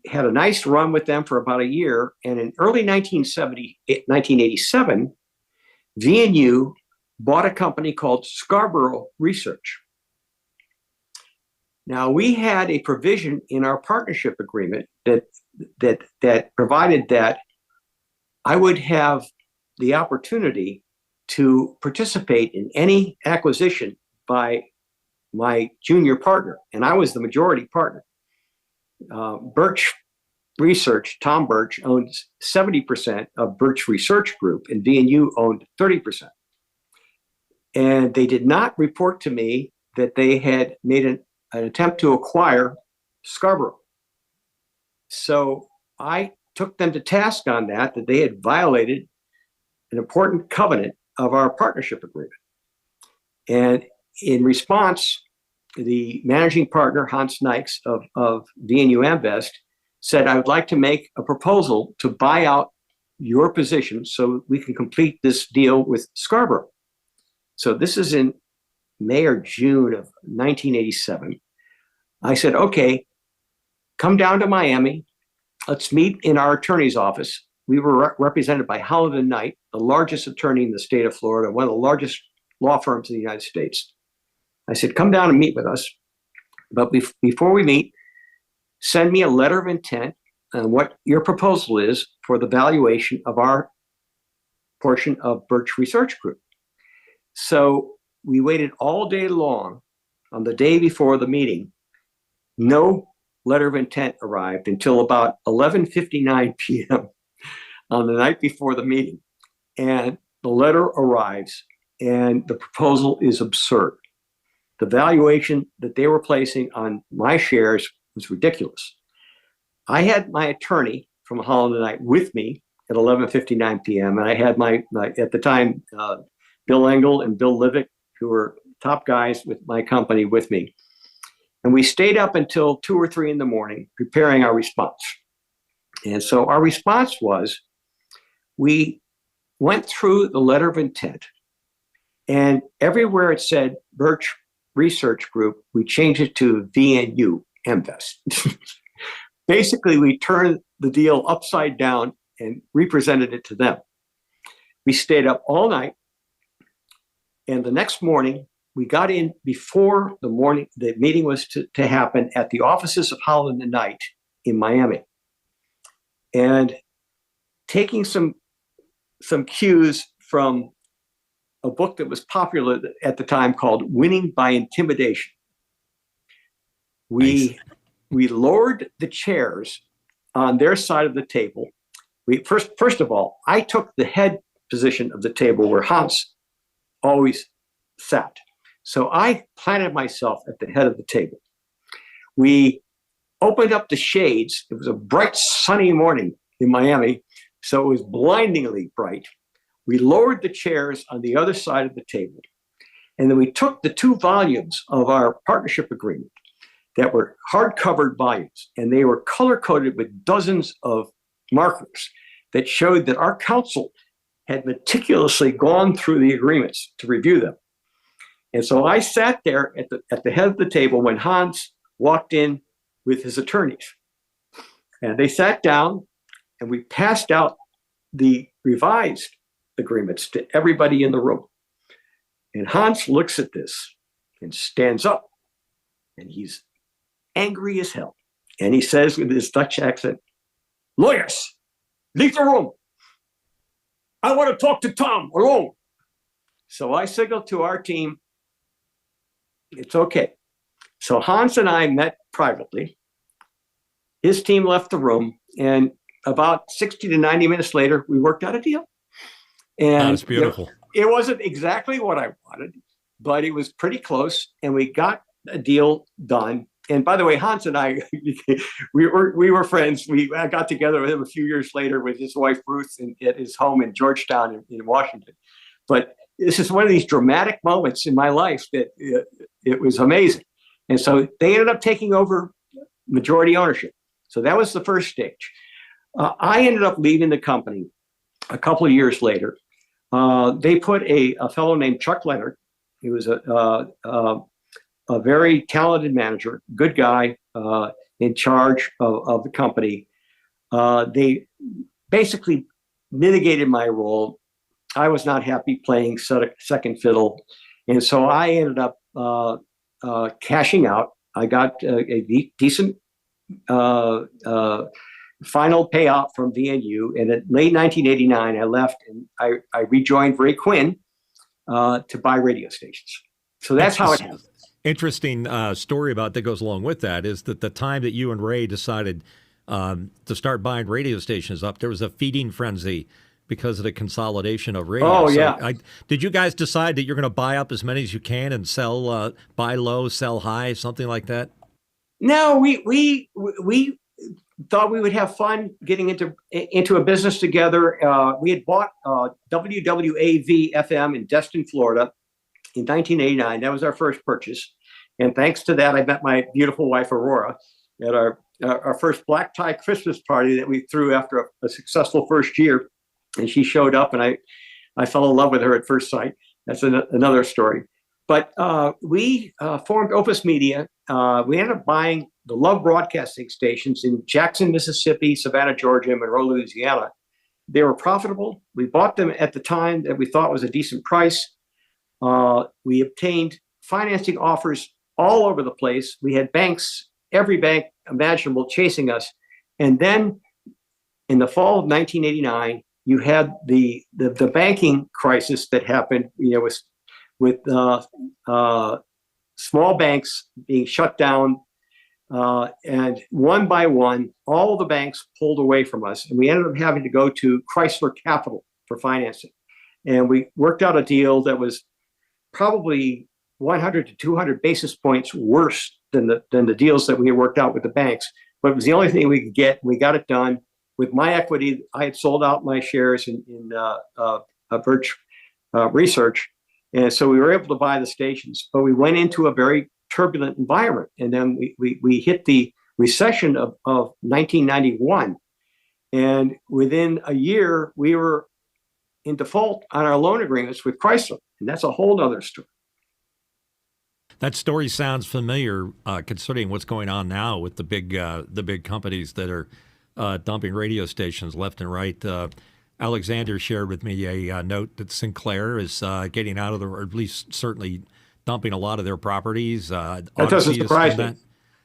had a nice run with them for about a year. And in early 1987, VNU bought a company called Scarborough Research. Now, we had a provision in our partnership agreement that provided that I would have the opportunity to participate in any acquisition by my junior partner, and I was the majority partner. Birch Research, Tom Birch, owns 70% of Birch Research Group, and VNU owned 30%. And they did not report to me that they had made an attempt to acquire Scarborough. So I took them to task on that they had violated an important covenant of our partnership agreement. And in response, the managing partner, Hans Nikes of VNU Amvest, said, "I would like to make a proposal to buy out your position so we can complete this deal with Scarborough." So this is in May or June of 1987. I said, "Okay, come down to Miami. Let's meet in our attorney's office. We were represented by Howland & Knight, the largest attorney in the state of Florida, one of the largest law firms in the United States. I said, come down and meet with us. But before we meet, send me a letter of intent on what your proposal is for the valuation of our portion of Birch Research Group. So we waited all day long on the day before the meeting. No letter of intent arrived until about 11:59 p.m. on the night before the meeting. And the letter arrives, and the proposal is absurd. The valuation that they were placing on my shares was ridiculous. I had my attorney from Howland & Knight with me at 11:59 p.m. And I had my at the time, Bill Engel and Bill Livick, who were top guys with my company, with me. And we stayed up until 2 or 3 in the morning preparing our response. And so our response was, we went through the letter of intent, and everywhere it said Birch Research Group, we changed it to VNU Invest. Basically, we turned the deal upside down and represented it to them. We stayed up all night, and the next morning, we got in before the meeting was to happen at the offices of Howland & Knight in Miami. And taking some cues from a book that was popular at the time called Winning by Intimidation. We lowered the chairs on their side of the table. First of all, I took the head position of the table where Hans always sat. So I planted myself at the head of the table. We opened up the shades. It was a bright, sunny morning in Miami, so it was blindingly bright. We lowered the chairs on the other side of the table. And then we took the 2 volumes of our partnership agreement that were hard-covered volumes, and they were color-coded with dozens of markers that showed that our counsel had meticulously gone through the agreements to review them. And so I sat there at the head of the table when Hans walked in with his attorneys. And they sat down, and we passed out the revised agreements to everybody in the room. And Hans looks at this and stands up, and he's angry as hell. And he says with his Dutch accent, "Lawyers, leave the room. I want to talk to Tom alone." So I signaled to our team, it's okay. So Hans and I met privately. His team left the room, and about 60 to 90 minutes later, we worked out a deal. And that's beautiful. It wasn't exactly what I wanted, but it was pretty close, and we got a deal done. And by the way, Hans and I, we were friends. I got together with him a few years later with his wife Ruth at his home in Georgetown in Washington. But this is one of these dramatic moments in my life that it was amazing. And so they ended up taking over majority ownership. So that was the first stage. I ended up leaving the company a couple of years later. They put a fellow named Chuck Leonard. He was a very talented manager, good guy, in charge of the company. They basically mitigated my role. I was not happy playing second fiddle. And so I ended up cashing out. I got a decent final payout from VNU. And in late 1989, I left and I rejoined Ray Quinn to buy radio stations. So that's how it happened. Interesting story about that goes along with that is that the time that you and Ray decided to start buying radio stations up, there was a feeding frenzy because of the consolidation of radio. Oh, yeah. Did you guys decide that you're going to buy up as many as you can and sell, buy low, sell high, something like that? No, we thought we would have fun getting into a business together. We had bought WWAV FM in Destin, Florida in 1989. That was our first purchase. And thanks to that, I met my beautiful wife, Aurora, at our first black tie Christmas party that we threw after a successful first year. And she showed up, and I fell in love with her at first sight. That's another story. But we formed Opus Media. We ended up buying the Love Broadcasting stations in Jackson, Mississippi, Savannah, Georgia, and Monroe, Louisiana. They were profitable. We bought them at the time that we thought was a decent price. We obtained financing offers all over the place. We had banks, every bank imaginable, chasing us. And then in the fall of 1989, you had the banking crisis that happened, with small banks being shut down. And one by one, all the banks pulled away from us. And we ended up having to go to Chrysler Capital for financing. And we worked out a deal that was probably 100 to 200 basis points worse than the deals that we had worked out with the banks. But it was the only thing we could get. We got it done. With my equity, I had sold out my shares in Birch Research. And so we were able to buy the stations. But we went into a very turbulent environment. And then we hit the recession of 1991. And within a year, we were in default on our loan agreements with Chrysler. And that's a whole other story. That story sounds familiar, considering what's going on now with the big companies that are dumping radio stations left and right. Alexander shared with me a note that Sinclair is getting out of or at least certainly dumping a lot of their properties. That doesn't surprise me.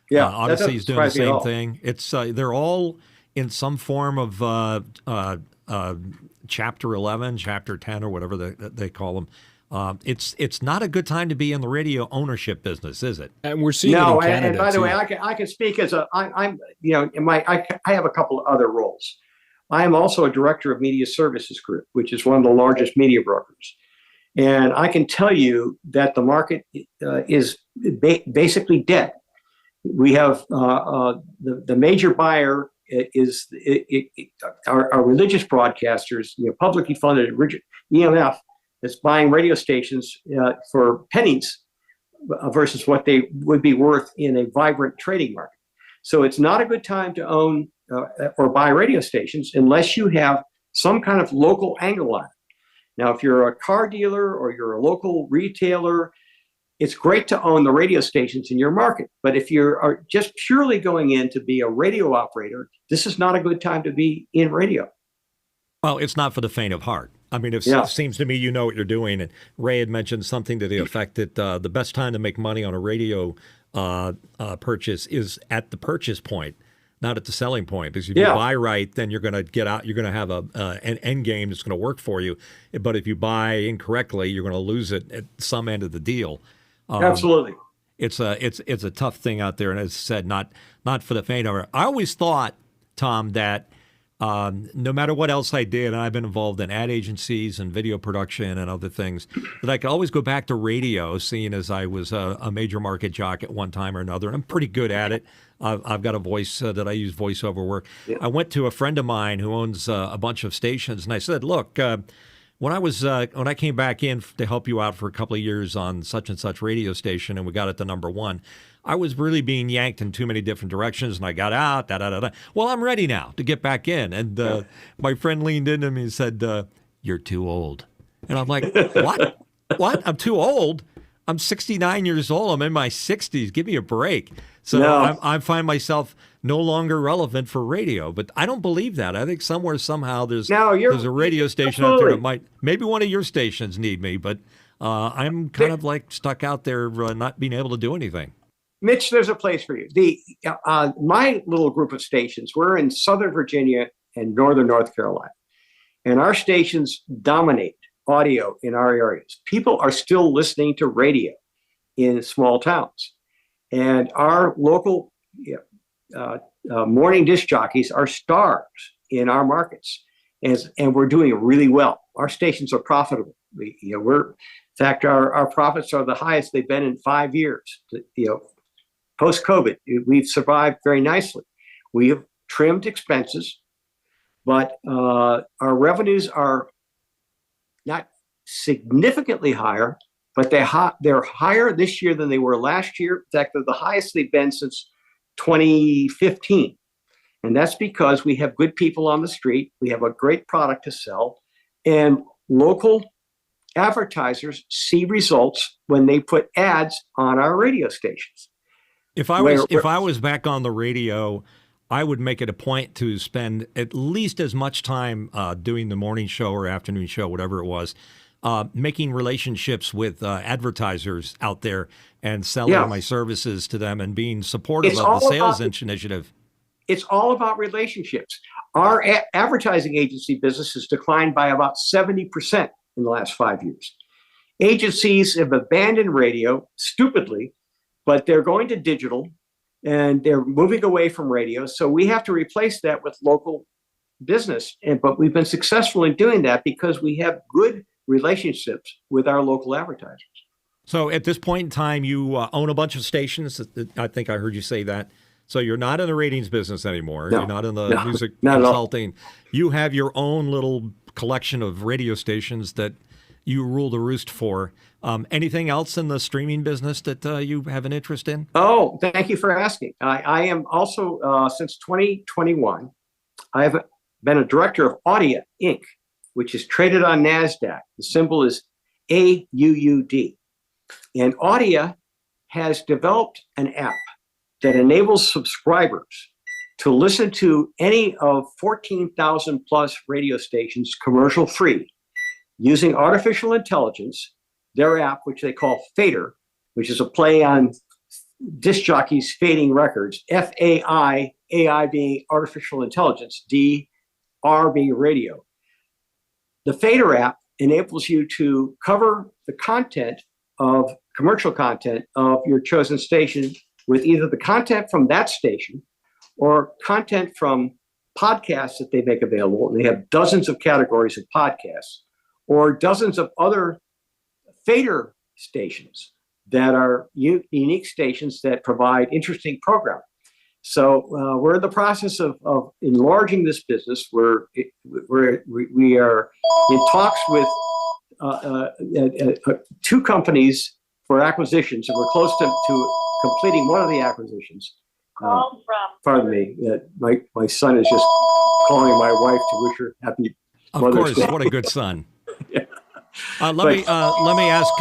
Yeah, Odyssey is doing the same thing. It's they're all in some form of Chapter 11, Chapter 10, or whatever they call them. It's not a good time to be in the radio ownership business, is it? And we're seeing it in Canada. And by the too. way, I can speak as I have a couple of other roles. I am also a director of Media Services Group, which is one of the largest media brokers. And I can tell you that the market is basically dead. We have the major buyer is our religious broadcasters, publicly funded EMF, that's buying radio stations for pennies versus what they would be worth in a vibrant trading market. So it's not a good time to own or buy radio stations unless you have some kind of local angle on it. Now, if you're a car dealer or you're a local retailer, it's great to own the radio stations in your market. But if you are just purely going in to be a radio operator, this is not a good time to be in radio. Well, it's not for the faint of heart. I mean, it seems to me you know what you're doing. And Ray had mentioned something to the effect that the best time to make money on a radio purchase is at the purchase point, not at the selling point. Because if you buy right, then you're going to get out. You're going to have an end game that's going to work for you. But if you buy incorrectly, you're going to lose it at some end of the deal. Absolutely. It's a tough thing out there, and as I said, not for the faint of heart. I always thought, Tom, that no matter what else I did, and I've been involved in ad agencies and video production and other things, that I could always go back to radio, seeing as I was a major market jock at one time or another. And I'm pretty good at it. I've got a voice that I use voiceover work. Yeah. I went to a friend of mine who owns a bunch of stations, and I said, look, when I came back in to help you out for a couple of years on such and such radio station, and we got it to number one, I was really being yanked in too many different directions, and I got out. Well, I'm ready now to get back in. And my friend leaned into me and said, "You're too old." And I'm like, "What? What? I'm too old? I'm 69 years old. I'm in my 60s. Give me a break." So no. I find myself no longer relevant for radio, but I don't believe that. I think somewhere, somehow, there's a radio station out there that maybe one of your stations need me, but I'm kind of like stuck out there not being able to do anything. Mitch, there's a place for you. My little group of stations, we're in Southern Virginia and Northern North Carolina, and our stations dominate audio in our areas. People are still listening to radio in small towns, and our local morning disc jockeys are stars in our markets, and we're doing really well. Our stations are profitable. In fact, our profits are the highest they've been in 5 years. Post-COVID, we've survived very nicely. We have trimmed expenses, but our revenues are not significantly higher, but they're higher this year than they were last year. In fact, they're the highest they've been since 2015. And that's because we have good people on the street. We have a great product to sell. And local advertisers see results when they put ads on our radio stations. If I was back on the radio, I would make it a point to spend at least as much time doing the morning show or afternoon show, whatever it was, making relationships with advertisers out there and selling my services to them and being supportive of the sales initiative. It's all about relationships. Our advertising agency business has declined by about 70% in the last 5 years. Agencies have abandoned radio stupidly, but they're going to digital and they're moving away from radio. So we have to replace that with local business. But we've been successful in doing that because we have good relationships with our local advertisers. So at this point in time, you own a bunch of stations. I think I heard you say that. So you're not in the ratings business anymore. No, you're not in the music not consulting. You have your own little collection of radio stations that you rule the roost for. Anything else in the streaming business that you have an interest in? Oh, thank you for asking. I am also, since 2021, I have been a director of Audia, Inc., which is traded on NASDAQ. The symbol is AUUD. And Audia has developed an app that enables subscribers to listen to any of 14,000 plus radio stations commercial free using artificial intelligence, their app, which they call Fader, which is a play on disc jockeys fading records, FAI, AI being artificial intelligence, DR being radio. The Fader app enables you to cover the content of commercial content of your chosen station with either the content from that station or content from podcasts that they make available. And they have dozens of categories of podcasts or dozens of other fader stations that are unique stations that provide interesting programming. So we're in the process of enlarging this business. We are in talks with two companies for acquisitions, and we're close to completing one of the acquisitions. Pardon me, my son is just calling my wife to wish her happy Mother's Day. What a good son. Yeah. Let me ask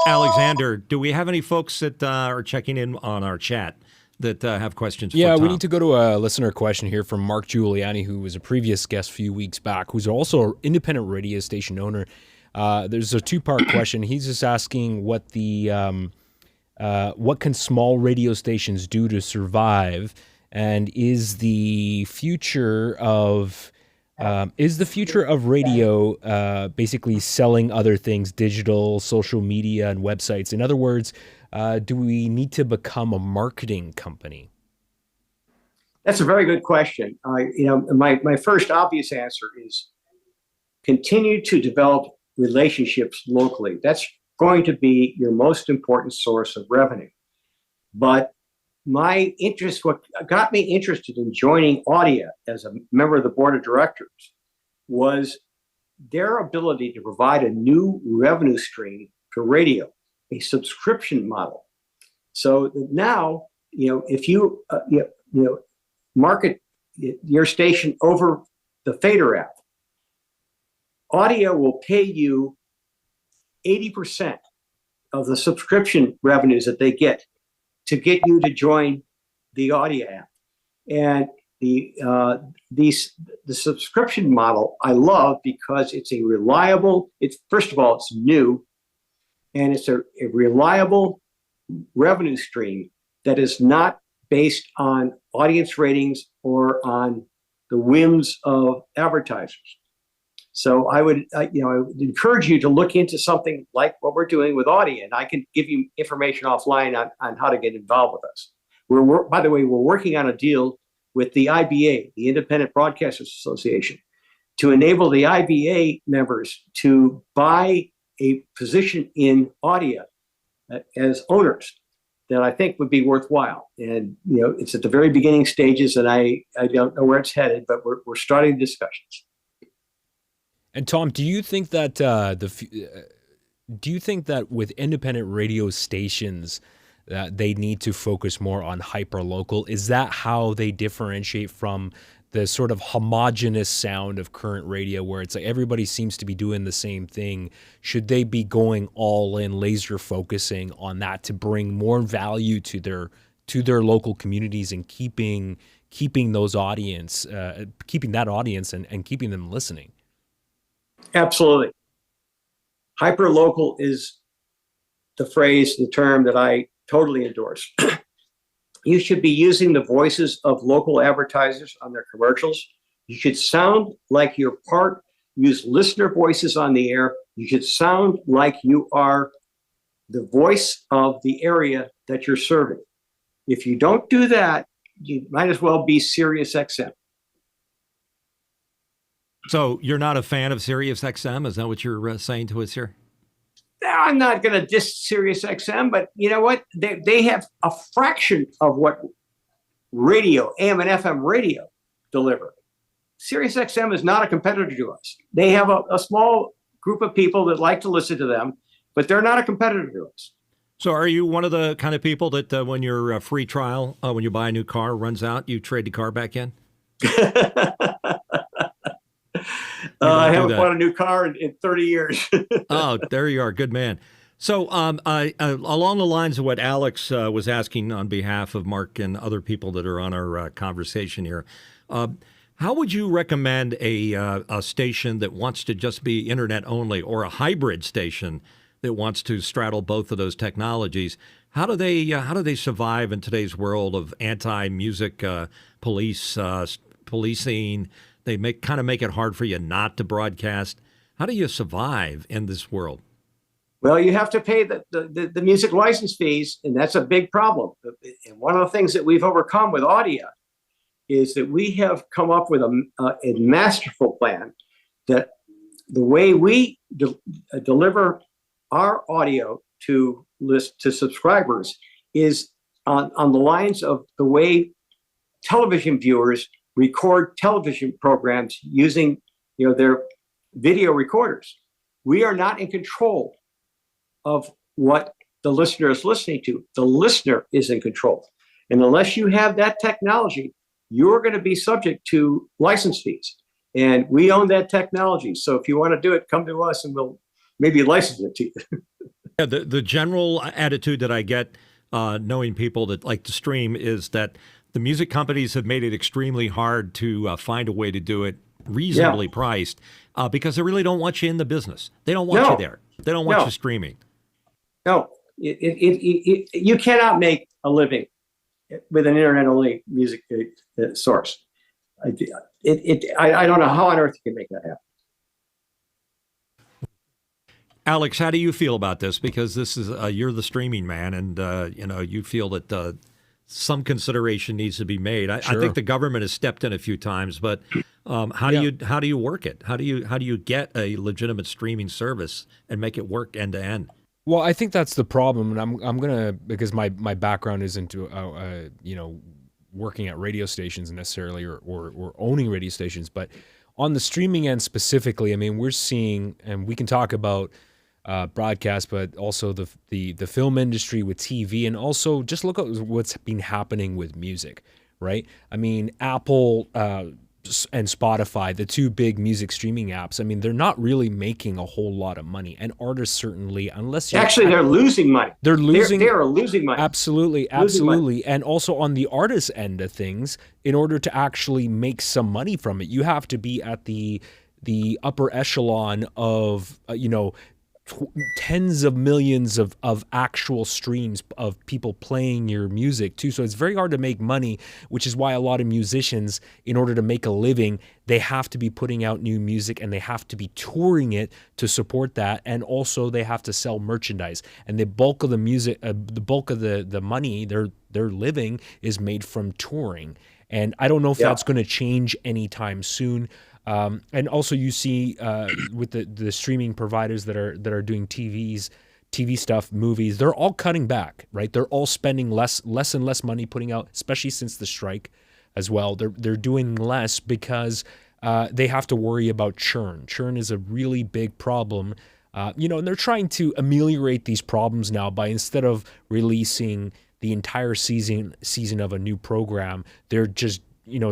Alexander, do we have any folks that are checking in on our chat that have questions for Tom? We need to go to a listener question here from Mark Giuliani, who was a previous guest a few weeks back, who's also an independent radio station owner. There's a two-part question. He's just asking what can small radio stations do to survive, and is the future of radio basically selling other things, digital, social media, and websites? In other words, do we need to become a marketing company? That's a very good question. My first obvious answer is continue to develop relationships locally. That's going to be your most important source of revenue. But what got me interested in joining Audia as a member of the board of directors was their ability to provide a new revenue stream for radio, a subscription model. So now, if you market your station over the Fader app, Audia will pay you 80% of the subscription revenues that they get to get you to join the Audia app. And the subscription model I love because it's a reliable, first of all, it's new, and it's a reliable revenue stream that is not based on audience ratings or on the whims of advertisers. So I would encourage you to look into something like what we're doing with Audia, and I can give you information offline on how to get involved with us. By the way, we're working on a deal with the IBA, the Independent Broadcasters Association, to enable the IBA members to buy a position in Audia as owners that I think would be worthwhile. And it's at the very beginning stages, and I don't know where it's headed, but we're starting discussions. And Tom, do you think that with independent radio stations that they need to focus more on hyperlocal? Is that how they differentiate from the sort of homogenous sound of current radio, where it's like everybody seems to be doing the same thing? Should they be going all in, laser focusing on that to bring more value to to their local communities and keeping those audience, keeping that audience and keeping them listening. Absolutely. Hyperlocal is the term that I totally endorse. You should be using the voices of local advertisers on their commercials. You should sound like you're use listener voices on the air. You should sound like you are the voice of the area that you're serving. If you don't do that, you might as well be Sirius XM. So you're not a fan of Sirius XM? Is that what you're saying to us here? I'm not going to diss Sirius XM, but you know what? They have a fraction of what radio, AM and FM radio, deliver. Sirius XM is not a competitor to us. They have a small group of people that like to listen to them, but they're not a competitor to us. So are you one of the kind of people that when your free trial, when you buy a new car runs out, you trade the car back in? I haven't bought a new car in 30 years. Oh, there you are. Good man. So along the lines of what Alex was asking on behalf of Mark and other people that are on our conversation here, how would you recommend a station that wants to just be internet only, or a hybrid station that wants to straddle both of those technologies? How do they survive in today's world of anti-music policing? They make it hard for you not to broadcast. How do you survive in this world? Well, you have to pay the music license fees, and that's a big problem. And one of the things that we've overcome with Audia is that we have come up with a masterful plan that the way we deliver our audio to subscribers is on the lines of the way television viewers record television programs using their video recorders. We are not in control of what the listener is listening to. The listener is in control. And unless you have that technology, you're going to be subject to license fees. And we own that technology. So if you want to do it, come to us and we'll maybe license it to you. Yeah, the general attitude that I get knowing people that like to stream is that the music companies have made it extremely hard to find a way to do it reasonably priced because they really don't want you in the business. They don't want you there. They don't want you streaming. No, you cannot make a living with an internet-only music source. I don't know how on earth you can make that happen. Alex, how do you feel about this? Because this is you're the streaming man, and you feel that some consideration needs to be made. I think the government has stepped in a few times, but how do you work it? How do you get a legitimate streaming service and make it work end to end? Well, I think that's the problem, and I'm gonna, because my background isn't working at radio stations necessarily or owning radio stations, but on the streaming end specifically, I mean, we're seeing, and we can talk about broadcast, but also the film industry with TV, and also just look at what's been happening with music, right? I mean, Apple and Spotify, the two big music streaming apps, I mean, they're not really making a whole lot of money, and artists certainly, unless you they're losing money. They are losing money. Absolutely. And also on the artist end of things, in order to actually make some money from it, you have to be at the upper echelon of tens of millions of actual streams of people playing your music too. So it's very hard to make money, which is why a lot of musicians, in order to make a living, they have to be putting out new music and they have to be touring it to support that. And also they have to sell merchandise. And the bulk of the music, the bulk of the money they're living is made from touring. And I don't know if that's going to change anytime soon. And also you see with the streaming providers that are doing TV stuff, movies, they're all cutting back, right? They're all spending less and less money putting out, especially since the strike as well. They're doing less because they have to worry about churn. Churn is a really big problem, and they're trying to ameliorate these problems now by, instead of releasing the entire season of a new program, they're just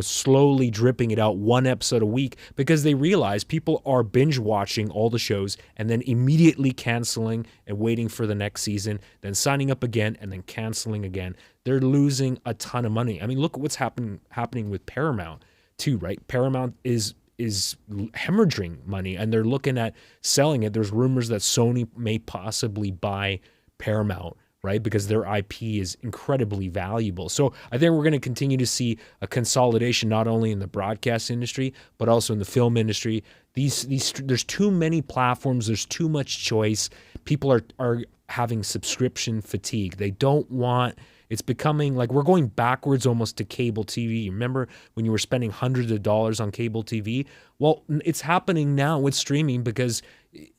slowly dripping it out one episode a week because they realize people are binge watching all the shows and then immediately canceling and waiting for the next season, then signing up again and then canceling again. They're losing a ton of money. I mean, look at what's happening with Paramount too, right? Paramount is hemorrhaging money and they're looking at selling it. There's rumors that Sony may possibly buy Paramount, right? Because their IP is incredibly valuable. So I think we're going to continue to see a consolidation, not only in the broadcast industry, but also in the film industry. There's too many platforms. There's too much choice. People are having subscription fatigue. They don't want, it's becoming like we're going backwards almost to cable TV. Remember when you were spending hundreds of dollars on cable TV? Well, it's happening now with streaming because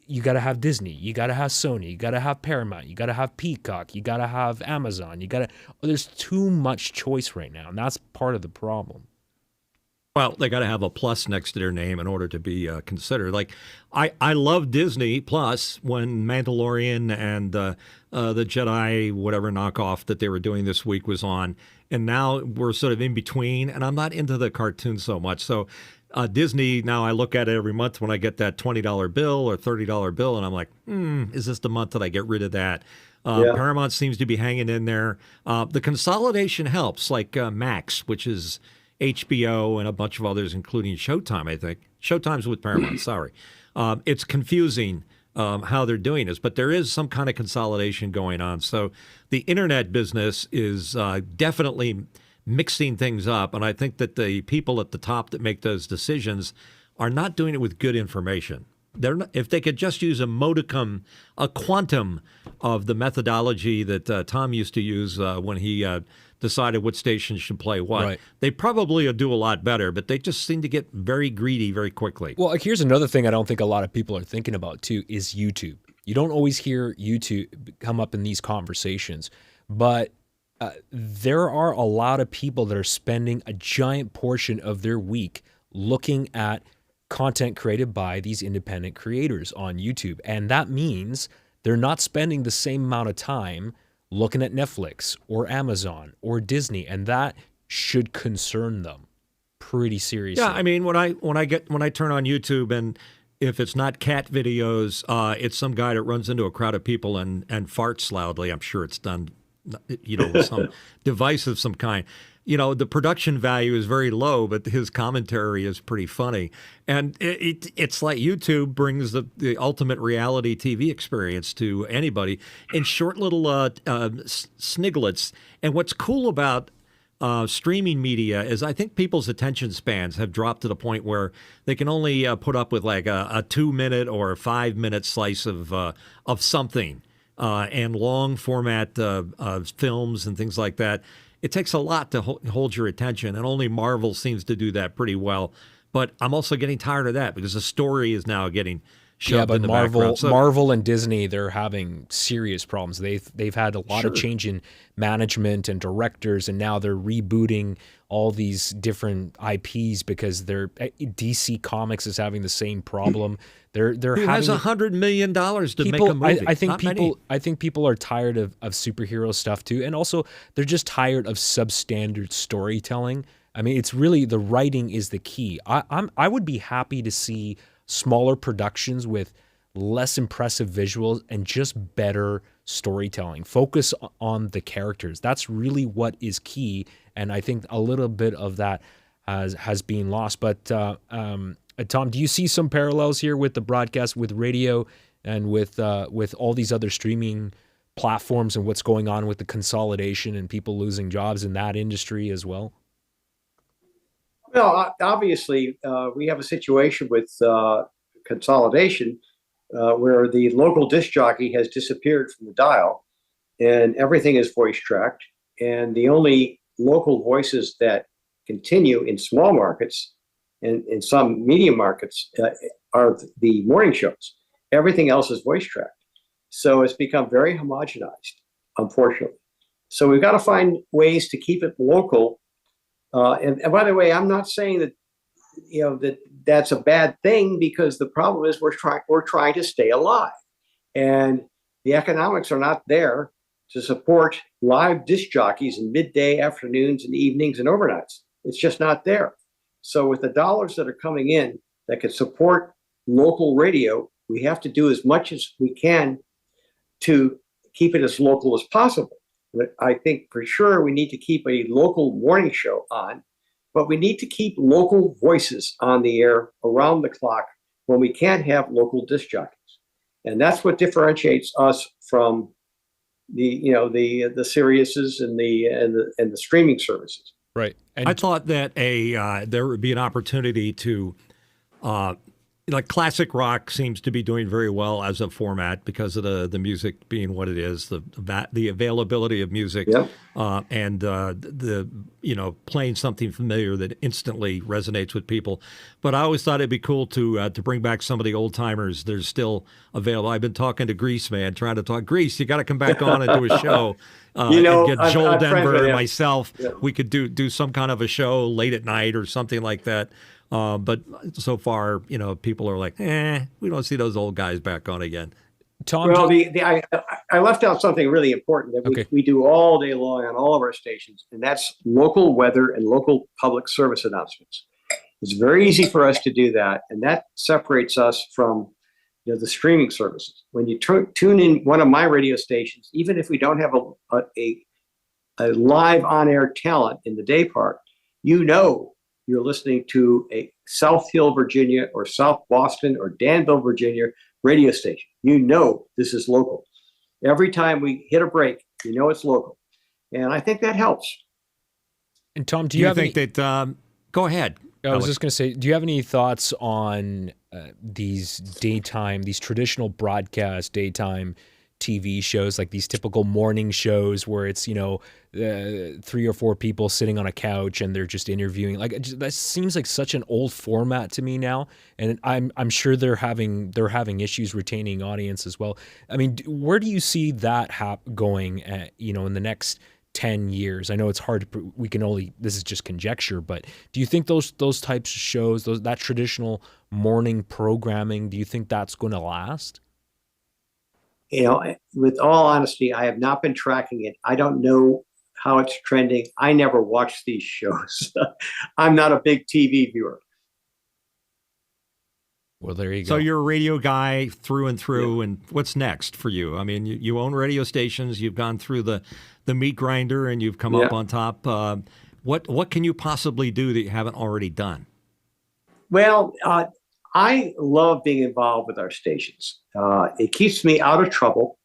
you got to have Disney, you got to have Sony, you got to have Paramount, you got to have Peacock, you got to have Amazon, there's too much choice right now, and that's part of the problem. Well, they got to have a plus next to their name in order to be considered. Like, I love Disney Plus when Mandalorian and the Jedi whatever knockoff that they were doing this week was on, and now we're sort of in between, and I'm not into the cartoon so much. So Disney, now I look at it every month when I get that $20 bill or $30 bill, and I'm like, is this the month that I get rid of that? Paramount seems to be hanging in there. The consolidation helps, like Max, which is HBO and a bunch of others, including Showtime, I think. Showtime's with Paramount, sorry. It's confusing how they're doing this, but there is some kind of consolidation going on. So the internet business is definitely mixing things up, and I think that the people at the top that make those decisions are not doing it with good information. They're not, if they could just use a modicum, a quantum of the methodology that Tom used to use when he decided what stations should play what, right, they probably would do a lot better, but they just seem to get very greedy very quickly. Well, here's another thing I don't think a lot of people are thinking about too is YouTube. You don't always hear YouTube come up in these conversations, but there are a lot of people that are spending a giant portion of their week looking at content created by these independent creators on YouTube. And that means they're not spending the same amount of time looking at Netflix or Amazon or Disney. And that should concern them pretty seriously. Yeah, I mean, when I turn on YouTube and if it's not cat videos, it's some guy that runs into a crowd of people and farts loudly. I'm sure it's done with some device of some kind. The production value is very low, but his commentary is pretty funny. And it's like YouTube brings the ultimate reality TV experience to anybody in short little sniglets. And what's cool about streaming media is I think people's attention spans have dropped to the point where they can only put up with like a 2-minute or a 5-minute slice of something. And long format films and things like that. It takes a lot to hold your attention, and only Marvel seems to do that pretty well. But I'm also getting tired of that because the story is now getting shoved in the background. So, Marvel and Disney, they're having serious problems. They've had a lot of change in management and directors, and now they're rebooting all these different IPs because DC Comics is having the same problem. Who has $100 million to make a movie? I think people are tired of superhero stuff too, and also they're just tired of substandard storytelling. I mean, it's really the writing is the key. I would be happy to see smaller productions with less impressive visuals and just better storytelling. Focus on the characters. That's really what is key, and I think a little bit of that has been lost. But Tom, do you see some parallels here with the broadcast, with radio, and with all these other streaming platforms and what's going on with the consolidation and people losing jobs in that industry as well? Well, obviously, we have a situation with consolidation where the local disc jockey has disappeared from the dial and everything is voice tracked. And the only local voices that continue in small markets and in some medium markets are the morning shows. Everything else is voice tracked. So it's become very homogenized, unfortunately. So we've got to find ways to keep it local. And by the way, I'm not saying that that's a bad thing, because the problem is we're trying to stay alive, and the economics are not there to support live disc jockeys in midday, afternoons, and evenings and overnights. It's just not there. So with the dollars that are coming in that can support local radio, we have to do as much as we can to keep it as local as possible. But I think for sure we need to keep a local morning show on, but we need to keep local voices on the air around the clock when we can't have local disc jockeys. And that's what differentiates us from the Siriuses and the streaming services. Right. And I thought that there would be an opportunity to, like classic rock seems to be doing very well as a format because of the music being what it is, the availability of music, Yep. and the playing something familiar that instantly resonates with people. But I always thought it'd be cool to bring back some of the old timers. They're still available. I've been talking to Grease, man, trying to talk Grease. You got to come back on and do a show. And get Joel Denver and myself. Yeah. We could do some kind of a show late at night or something like that. But so far, people are like, we don't see those old guys back on again. Tom, well, I left out something really important that we do all day long on all of our stations, and that's local weather and local public service announcements. It's very easy for us to do that, and that separates us from the streaming services. When you tune in one of my radio stations, even if we don't have a live on-air talent in the day part, you're listening to a South Hill, Virginia, or South Boston, or Danville, Virginia radio station. This is local. Every time we hit a break, it's local. And I think that helps. And Tom, do you think that, go ahead. I was just going to say, do you have any thoughts on these traditional broadcast daytime TV shows, like these typical morning shows where it's 3 or 4 people sitting on a couch and they're just interviewing? That seems like such an old format to me now, and I'm sure they're having issues retaining audience as well. I mean, where do you see that going in the next 10 years? I know it's hard to, this is just conjecture, but do you think those types of shows, that traditional morning programming, do you think that's going to last? With all honesty, I have not been tracking it. I don't know how it's trending. I never watch these shows. I'm not a big TV viewer. Well, there you go. So you're a radio guy through and through, and what's next for you? I mean, you own radio stations. You've gone through the meat grinder, and you've come up on top. What can you possibly do that you haven't already done? Well, I love being involved with our stations. It keeps me out of trouble.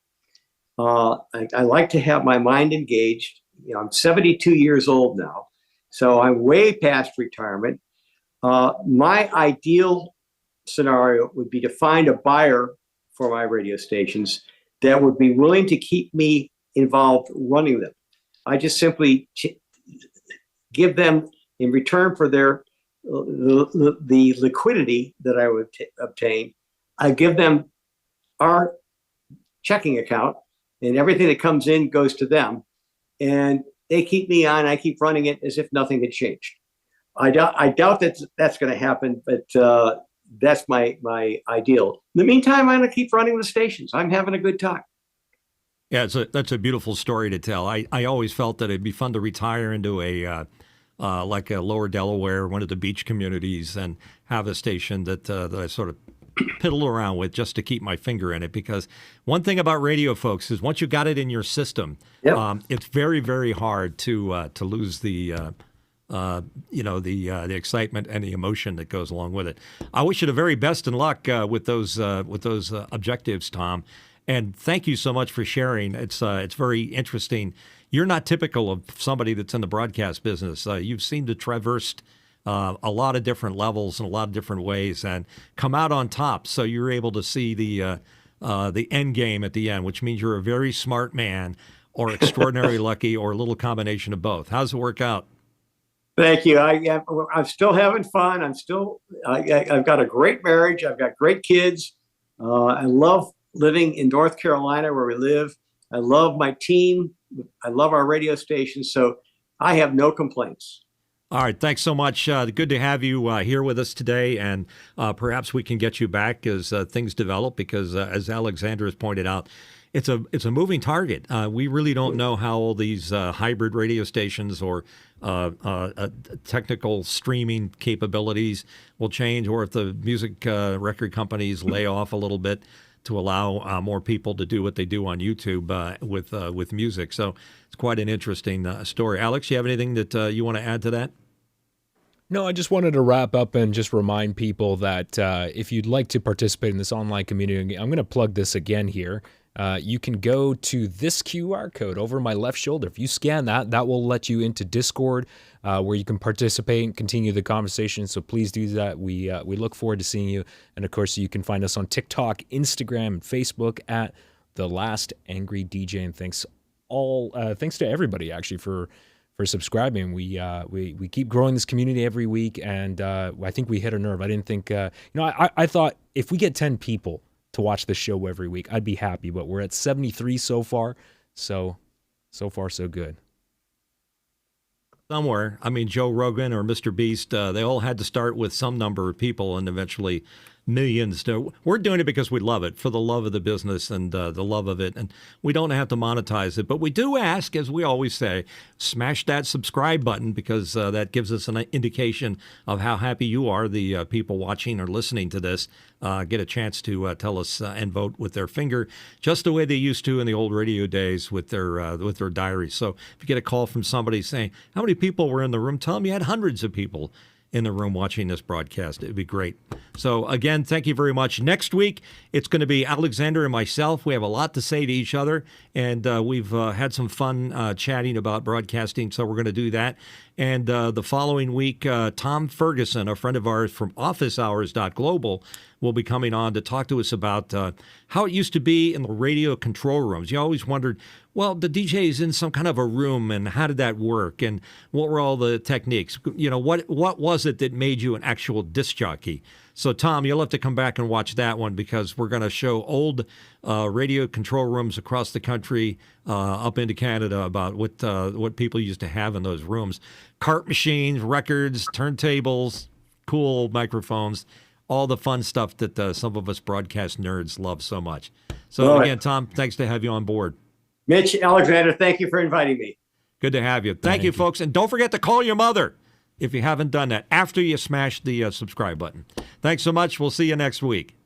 I like to have my mind engaged. I'm 72 years old now, so I'm way past retirement. My ideal scenario would be to find a buyer for my radio stations that would be willing to keep me involved running them. I just simply give them, in return for the liquidity that I would obtain, I give them our checking account, and everything that comes in goes to them, and they keep me on. I keep running it as if nothing had changed. I doubt that's going to happen, but that's my ideal. In the meantime, I'm going to keep running the stations. I'm having a good time. Yeah, that's a beautiful story to tell. I always felt that it'd be fun to retire into a like a Lower Delaware, one of the beach communities, and have a station that I sort of piddle around with just to keep my finger in it. Because one thing about radio, folks, is once you got it in your system, it's very, very hard to lose the excitement and the emotion that goes along with it. I wish you the very best in luck with those objectives, Tom. And thank you so much for sharing. It's very interesting. You're not typical of somebody that's in the broadcast business. You've seemed to traverse a lot of different levels in a lot of different ways and come out on top. So you're able to see the end game at the end, which means you're a very smart man or extraordinarily lucky or a little combination of both. How's it work out? Thank you. I'm still having fun. I've got a great marriage. I've got great kids. I love living in North Carolina where we live. I love my team. I love our radio station. So I have no complaints. All right, thanks so much. Good to have you here with us today, and perhaps we can get you back as things develop. Because as Alexander has pointed out, it's a moving target. We really don't know how all these hybrid radio stations or technical streaming capabilities will change, or if the music record companies lay off a little bit to allow more people to do what they do on YouTube with music. So it's quite an interesting story. Alex, you have anything that you want to add to that? No, I just wanted to wrap up and just remind people that if you'd like to participate in this online community, I'm going to plug this again here. You can go to this QR code over my left shoulder. If you scan that, that will let you into Discord, where you can participate and continue the conversation. So please do that. We look forward to seeing you. And of course, you can find us on TikTok, Instagram, and Facebook at The Last Angry DJ. And thanks to everybody actually for subscribing. We keep growing this community every week, and I think we hit a nerve. I didn't think, I thought if we get 10 people to watch the show every week, I'd be happy, but we're at 73 so far. So far, so good. Somewhere, I mean, Joe Rogan or Mr. Beast, they all had to start with some number of people and eventually millions. We're doing it because we love it, for the love of the business and the love of it. And we don't have to monetize it. But we do ask, as we always say, smash that subscribe button, because that gives us an indication of how happy you are, the people watching or listening to this. Get a chance to tell us and vote with their finger, just the way they used to in the old radio days with their diaries. So if you get a call from somebody saying, how many people were in the room, tell them you had hundreds of people in the room watching this broadcast. It'd be great. So again, thank you very much. Next week, it's going to be Alexander and myself. We have a lot to say to each other, and we've had some fun chatting about broadcasting, so we're going to do that. And the following week, Tom Ferguson, a friend of ours from officehours.global, will be coming on to talk to us about how it used to be in the radio control rooms. You always wondered, well, the DJ is in some kind of a room, and how did that work? And what were all the techniques? You know, what was it that made you an actual disc jockey? So, Tom, you'll have to come back and watch that one, because we're going to show old radio control rooms across the country, up into Canada, about what people used to have in those rooms. Cart machines, records, turntables, cool microphones, all the fun stuff that some of us broadcast nerds love so much. So, again, Tom, thanks to have you on board. Mitch, Alexander, thank you for inviting me. Good to have you. Thank you, folks. And don't forget to call your mother if you haven't done that after you smash the subscribe button. Thanks so much. We'll see you next week.